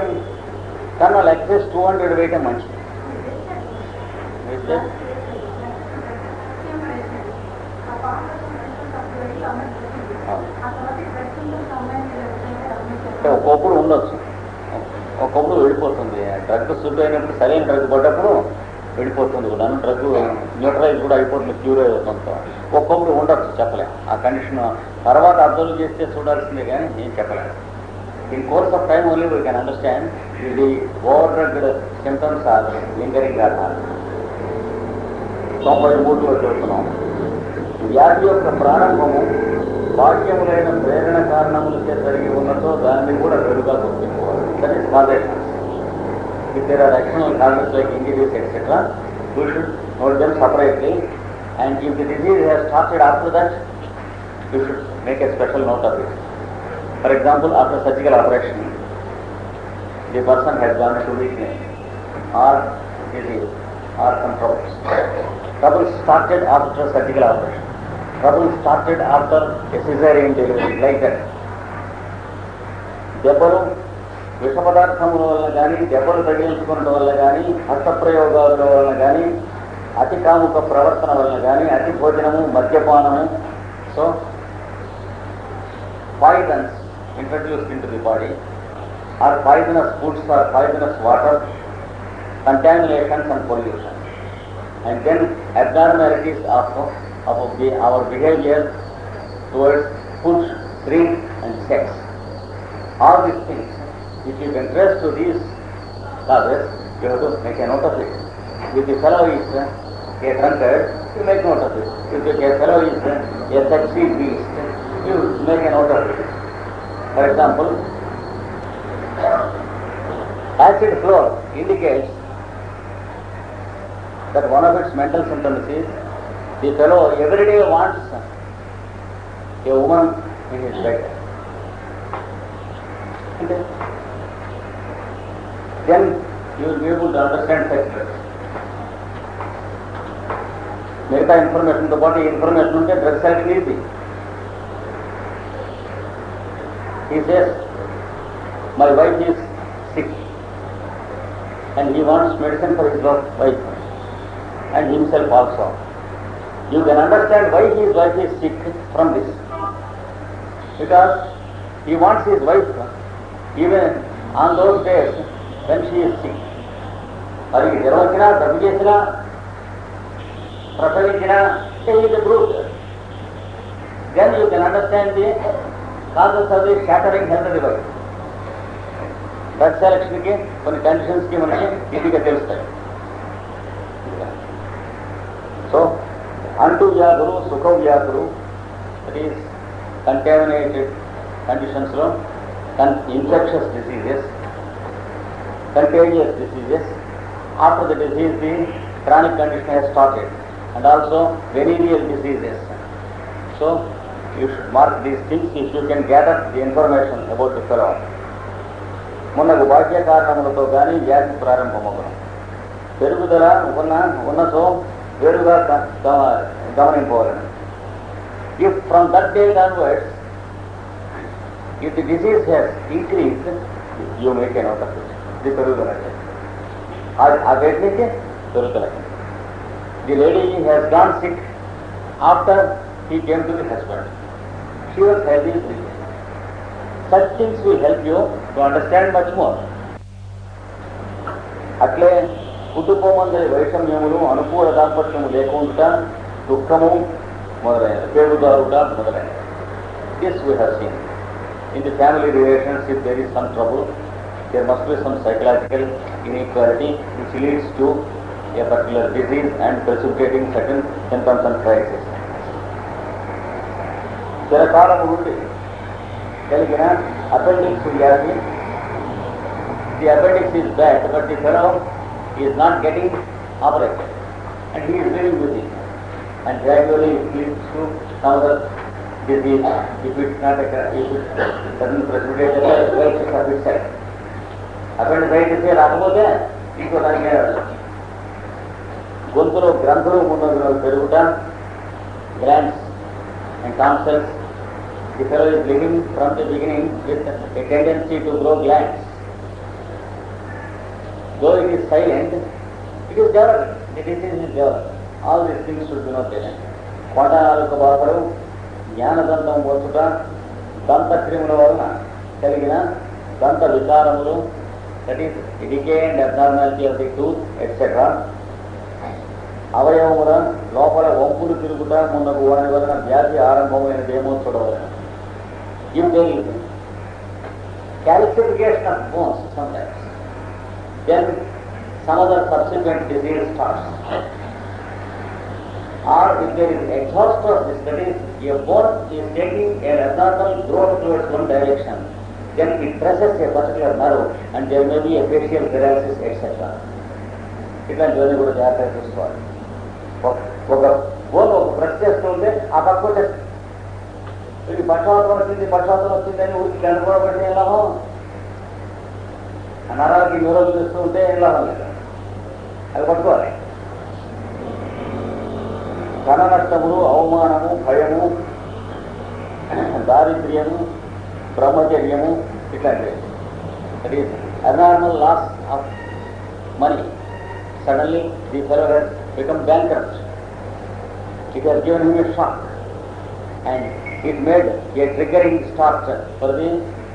కన్నా Lachesis 200 వేయటం మంచిది. ఒక్కొక్కడు ఉండొచ్చు, ఒక్కొక్కడు వెళ్ళిపోతుంది. డ్రగ్ సూట్ అయినప్పుడు సరైన డ్రగ్ పడ్డప్పుడు వెళ్ళిపోతుంది కూడా. డ్రగ్ న్యూట్రలైజ్ కూడా అయిపోతుంది, క్యూర్ అయిపోతుంది. ఒక్కొక్కడు ఉండొచ్చు, చెప్పలేం. ఆ కండిషన్ తర్వాత అబ్జర్వ్ చేస్తే చూడాల్సిందే కానీ ఏం చెప్పలేము. In course of time only we can understand ఇది over drugged symptoms are lingering or. 93లో చెబుతున్నాం. వ్యాధి యొక్క ప్రారంభము బాహ్యములైన ప్రేరణ కారణములకే జరిగి ఉన్నతో దాన్ని కూడా వెలుగా గుర్తించుకోవాలి. That is causation. If there are external causes like injuries, etc., we should note them separately. And if the disease has started after that, you should make a special note of it. For example, after surgical operation, the person has gone into weakness or disease or some troubles. Trouble started after surgical operation. Trouble started after a cesarean delivery, like that. దెబ్బలు విష పదార్థముల వల్ల కానీ, దెబ్బలు తగిలించుకోవడం వల్ల కానీ, హస్తప్రయోగాల వల్ల కానీ, అతి కాముక ప్రవర్తన వల్ల కానీ, అతి భోజనము, మద్యపానము, so poisons introduced into the body, or poisonous foods or poisonous water, contaminations and pollution, and then abnormalities of our behavior towards food, drink and sex. All these things, if you can trace to these causes, you have to make a note of it. If the fellow is a drunkard, you make note of it. If the fellow is a sexy beast, you make a note of it. For example, acid flow indicates that one of its mental symptoms is the fellow every day wants a woman in his bed. Then you will be able to understand sex drugs. మిగతా ఇన్ఫర్మేషన్తో పాటు information ఉంటే drugs select easy. He says, my wife is sick and he wants medicine for his wife and himself also. You can understand why his wife is sick from this. Because he wants his wife even on those days when she is sick. మరి జ్వరం వచ్చినా, దగ్గు చేసినా, ప్రసవించినా, he is a brute. Then you can understand the causes of the shattering health of the body. Drug సెలక్షన్కి కొన్ని కండిషన్స్కి మనకి ఈజీగా తెలుస్తాయి. సో అంటు వ్యాధులు, సుఖ వ్యాధులు, దట్ ఈస్ కంటామినేటెడ్ కండిషన్స్లో infectious diseases, contagious diseases. After the disease, the chronic condition has started, and also venereal diseases. So You should mark these things if you can gather the information about the fellow. మున్నగు బాహ్య కారణములతో కానీ వ్యాధి ప్రారంభమగును. పెరుగుదల ఉన్నతో వేరుగా గమనింపవలను. If from that day onwards, if the disease has increased, you make a note of it. ఇది పెరుగుదల. ఆ వేటి నుంచి పెరుగుదల. The lady has gone sick after he came to the husband. She was healthy. Such things will help you to understand much more. అట్లే కుటుంబమందరి వైషమ్యములు అనుకూల దాంపత్యము లేకుండా దుఃఖము మొదలైనది, పేరుదారుట మొదలైనది. This we have seen. In the family relations, if there is some trouble, there must be some psychological inequality which leads to a particular disease and precipitating certain symptoms and crises. చిరకాలము నుండి కలిగిన appendix వ్యాధి. The appendix is bad, but the fellow is not getting operated, and he is living with it, and gradually it leads to some other disease if it doesn't precipitate the crisis of itself. Appendicitis రాకపోతే ఇంకో దానికి గొంతులో గ్రంథులు ముందు పెరుగుట, glands and tonsils. The fellow is living from the beginning with a tendency to grow glands. Though it is silent, it is developing. The disease is developing. All these things should be noted. కొండనాలుక బాధలు, జ్ఞానదంతం వచ్చుట, దంతక్రిముల వలన కలిగిన దంత వికారములు, that is decay and abnormality of the tooth, etc. అవయవముల లోపల వంపులు తిరుగుట మున్నగు వాని వలన వ్యాధి ఆరంభమైనదేమో చూడవలను. If there is calcification of bones sometimes, then some other subsequent disease starts. Or if there is exhaustosis, that is, a bone is taking an abnormal growth towards one direction, then it presses a particular nerve and there may be a facial paralysis, etc. ఇట్లాంటివన్నీ కూడా జాగ్రత్తగా చూసుకోవాలి. ఒక bone ఒక press చేస్తుంటే ఆ పక్క వచ్చేస్తుంది. ఇది పక్షవాతం వచ్చిందని ఊరికి అనుకోవడం ఎలాగో, నరాలకి న్యూరోలు చేస్తూ ఉంటే ఏం లాభం లేదు. అది పట్టుకోవాలి. ధన నష్టములు, అవమానము, భయము, దారిద్ర్యము, బ్రహ్మచర్యము ఇట్లాంటివి. That is abnormal loss of money. Suddenly the fellow has become bankrupt. It has given him a shock and it made a triggering start for the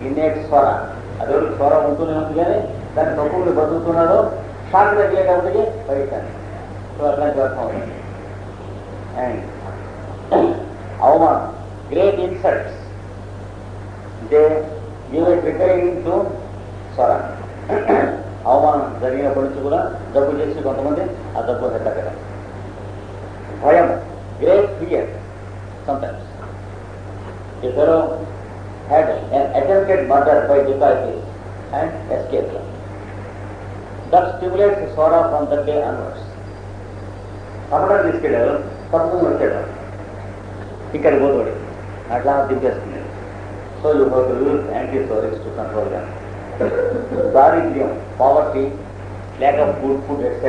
innate swara. అదే స్వర ఉంటూనే ఉంది కానీ దాన్ని తప్పులు బతుకుతున్నాడు, షాక్ తగిలేటప్పటికి పైతాను. సో అట్లాంటి అర్థం అవుతుంది. అండ్ అవమానం, great insults, they give a triggering to స్వర. అవమానం జరిగినప్పటి నుంచి కూడా జబ్బు చేసి కొంతమంది ఆ జబ్బు హెచ్చగల. భయం, great fear sometimes. The fellow had an attempted murder by difficulties and escaped. That stimulates the swara from that day onwards. కపడం తీసుకెళ్ళారు, తప్పుకుని వచ్చాడు, ఇక్కడికి పోతాడు, అట్లా దింపేస్తుంది. So you have to use antipsorics to control them. దారిద్ర్యం, poverty, lack of good food, etc.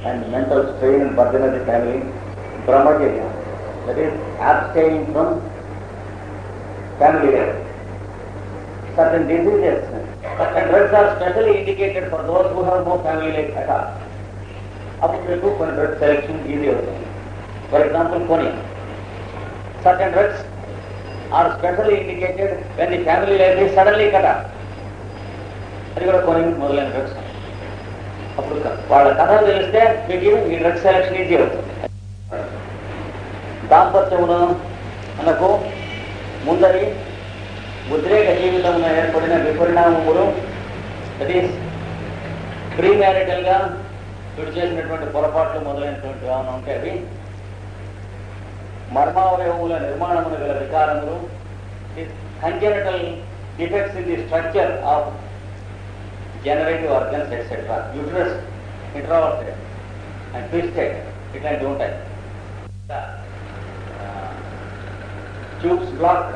and mental strain and burden of the family. Brahmacharya, that is abstaining from family life. Certain diseases, certain drugs are specially indicated for those who have no family life at all. అప్పుడు మీకు కొన్ని drug selection easy అవుతుంది. For example కొనిన్. Certain drugs are specially indicated when the family life is suddenly cut off. అది కూడా కొనిన్ మొదలైన drugs. అప్పుడు వాళ్ళ కథ తెలిస్తే మీకు ఈ డ్రగ్ సెలెక్షన్ ఈజీ అవుతుంది. దాంపత్యమును మనకు ముందరి ఉద్రేక జీవితంలో ఏర్పడిన విపరిణామములు, దట్ ఈస్ ప్రీ మ్యారిటల్గా వీడు చేసినటువంటి పొరపాట్లు మొదలైనటువంటి ఏమైనా ఉంటే అవి, మర్మావయవముల నిర్మాణమును గల వికారములు, congenital defects in the structure of generative organs etcetera, uterus introverted and twisted, ఇట్లాంటివి ఉంటాయి. ట్యూబ్స్ బ్లాక్,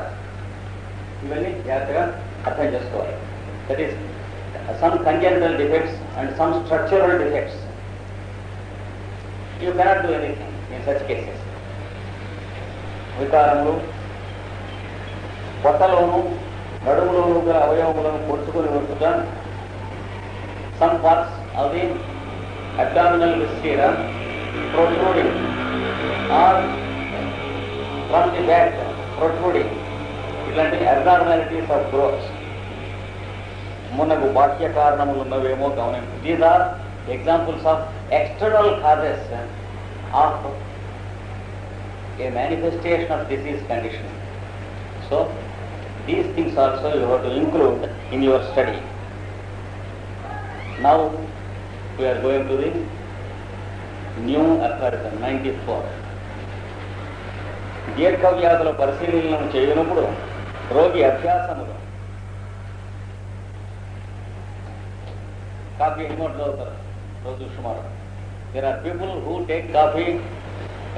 ఇవన్నీ జాగ్రత్తగా అర్థం చేసుకోవాలి. That is some congenital defects and some structural defects. You cannot do anything in such cases. వికారములు పొట్టలోను నడుములోను గల అవయవములను పొడుచుకొని ఉంటుట, some parts of the abdominal viscera protruding or from the back protruding, ఇలాంటి అబ్నార్మాలిటీస్ ఆఫ్ గ్రోత్ మున్నగు బాహ్య కారణములు ఉన్నవేమో గమనించు. These are examples of external causes of a manifestation of disease condition. So these things also you have to include in your study. Now we are going to the new aphorism 94. దీర్ఘ వ్యాధుల పరిశీలనను చేయనప్పుడు రోగి అభ్యాసములు coffee ఎన్నోట్లు అవుతారు రోజు సుమారు. There are people who take coffee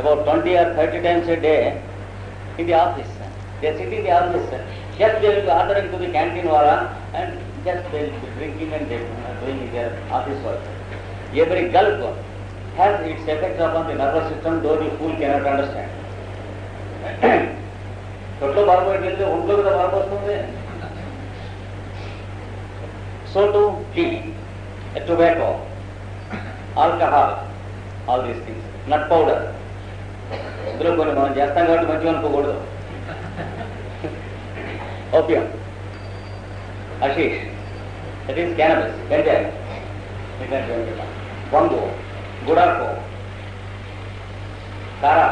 about 20 or 30 times a day in the office. They sit in the office, just they will be ordering to the canteen wala and just they will be drinking and they doing their office work. Every gulp has its effect upon the nervous system, though the fool cannot understand. తొట్లో బాగుపడి ఒంట్లో కూడా బాగా వస్తుంది. So to tea, tobacco, alcohol, all these things, nut powder, ఇందులో కొన్ని మనం చేస్తాం కాబట్టి మంచిగా అనుకోకూడదు. Opium, hashish, that is cannabis, గంజాయి, వంగు, గుడాకో, కారా,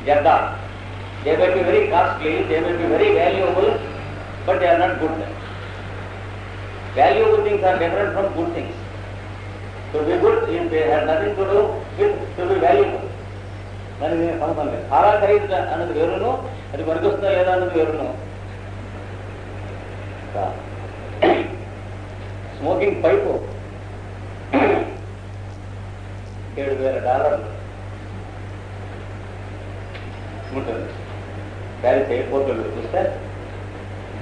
zarda. They may be very costly, they may be very valuable, but they are not good. Valuable things are different from good things. To be good, they have nothing to do with to be valuable. దానికి నేను సంబంధం లేదు. సారా ఖరీదు అన్నది వేరును, అది పనికొస్తుందా లేదా అన్నది వేరును. Smoking pipe $7,000 ఉంటుంది. ప్యారిస్ ఎయిర్పోర్ట్లో చూస్తే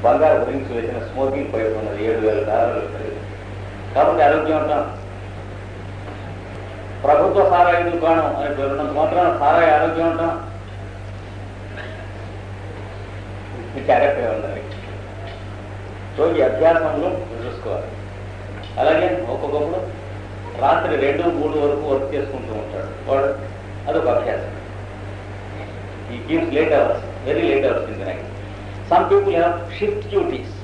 బంగారు గురించి వేసిన స్మోకింగ్ పైపు ఉన్నది $7,000. కాబట్టి ఆరోగ్యం ఉంటాం. ప్రభుత్వ సారాయి దుకాణం అని పేరున్నంత మాత్రం సారాయి ఆరోగ్యం ఉంటాం. క్యారెక్టర్ ఉండాలి. సో ఈ అభ్యాసంలో చూసుకోవాలి. అలాగే ఒక్కొక్కప్పుడు రాత్రి 2-3 వరకు వర్క్ చేసుకుంటూ ఉంటాడు వాడు, అదొక అభ్యాసం. ఈ gives late hours, very late hours in the night. Some people have shift duties.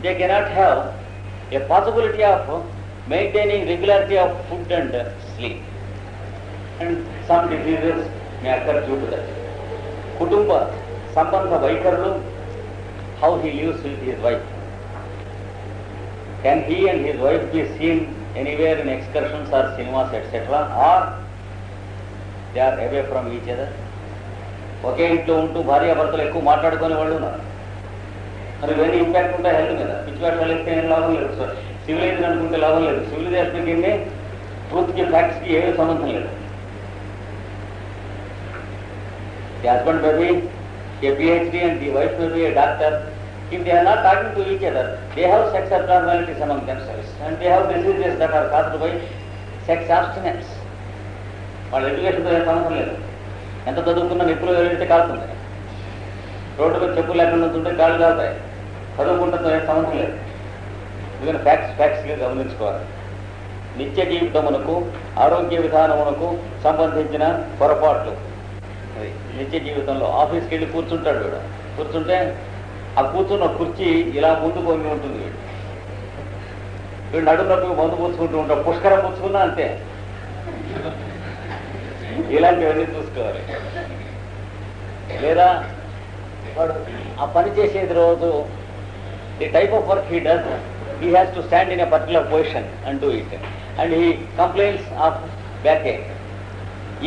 They cannot have a possibility of maintaining regularity of food and sleep, and some diseases may occur due to that. Kutumba sambandha vaikaralu, how he lives with his wife. Can he and his wife be seen anywhere in excursions or cinemas etc., or they are away from each other? ఒకే ఇంట్లో ఉంటూ భార్య భర్తలు ఎక్కువ మాట్లాడుకునే వాళ్ళు ఉన్నారు. మరి ఇవన్నీ ఇంపాక్ట్ ఉంటాయి హెల్త్ మీద. పిచ్చి వేషాలు ఇస్తే ఏం లాభం లేదు. సార్ సివిలైజేషన్ అనుకుంటే లాభం లేదు. సివిలైజేషన్కి ట్రూత్కి ఫ్యాక్ట్స్కి ఏమీ సంబంధం లేదు. The husband may be A PhD and the wife may be a doctor. If they are not talking to each other, they have sex abnormalities among themselves and they have diseases that are caused by sex abstinence. వాళ్ళ ఎడ్యుకేషన్తో ఏం సంబంధం లేదు. ఎంత చదువుకున్నా నిప్పులు వెళ్తే కాలుతుంది. Road మీద చెప్పులు లేకుండా ఉంటుంటే కాళ్ళు కాలుతాయి. చదువుకుంటే ఏం సంబంధం లేదు. ఎందుకంటే ఫ్యాక్ట్స్గా గమనించుకోవాలి. నిత్య జీవితమునకు ఆరోగ్య విధానమునకు సంబంధించిన పొరపాట్లు. అది నిత్య జీవితంలో ఆఫీస్కి వెళ్ళి కూర్చుంటాడు వీడు. కూర్చుంటే ఆ కూర్చున్న కుర్చీ ఇలా ముందు పొంగి ఉంటుంది. వీడు నడుమునకు మందు పుచ్చుకుంటూ ఉంటాడు. పుష్కరం పుచ్చుకున్నా అంతే. ఇలాంటివన్నీ చూసుకోవాలి. లేదా వాడు ఆ పని చేసేది రోజు the type of work he does, he has to stand in a particular position and do it, and he complains of backache.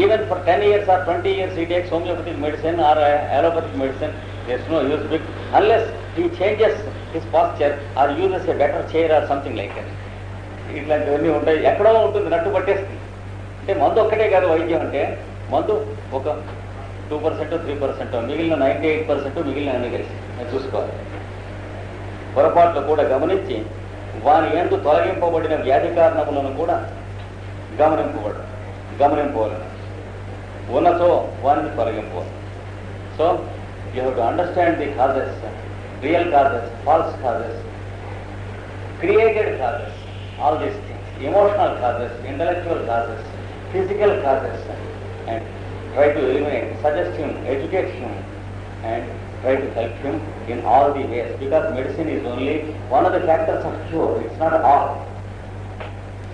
Even for 10 years or 20 years he takes homeopathic medicine or allopathic medicine, there is no use unless he changes his posture or uses a better chair or something like that. ఇట్లాంటివన్నీ ఉంటాయి. ఎక్కడో ఉంటుంది, నట్టు పట్టేస్తుంది. అంటే మందు ఒక్కటే కాదు వైద్యం అంటే. మందు ఒక 2% 3% మిగిలిన 98% మిగిలిన అన్ని కలిసి అది చూసుకోవాలి. పొరపాట్లు కూడా గమనించి వాని యందు తొలగింపబడిన వ్యాధి కారణములను కూడా గమనింపవాలి. ఉన్నతో వారిని తొలగింపవాలి. So you have to understand the causes, real causes, false causes, created causes, all these things, emotional causes, intellectual causes, physical causes, and try to eliminate, suggest him, educate him, and try to help him in all the ways, because medicine is only one of the factors of cure, it's not all.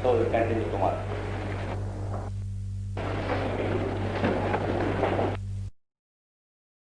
So we continue tomorrow.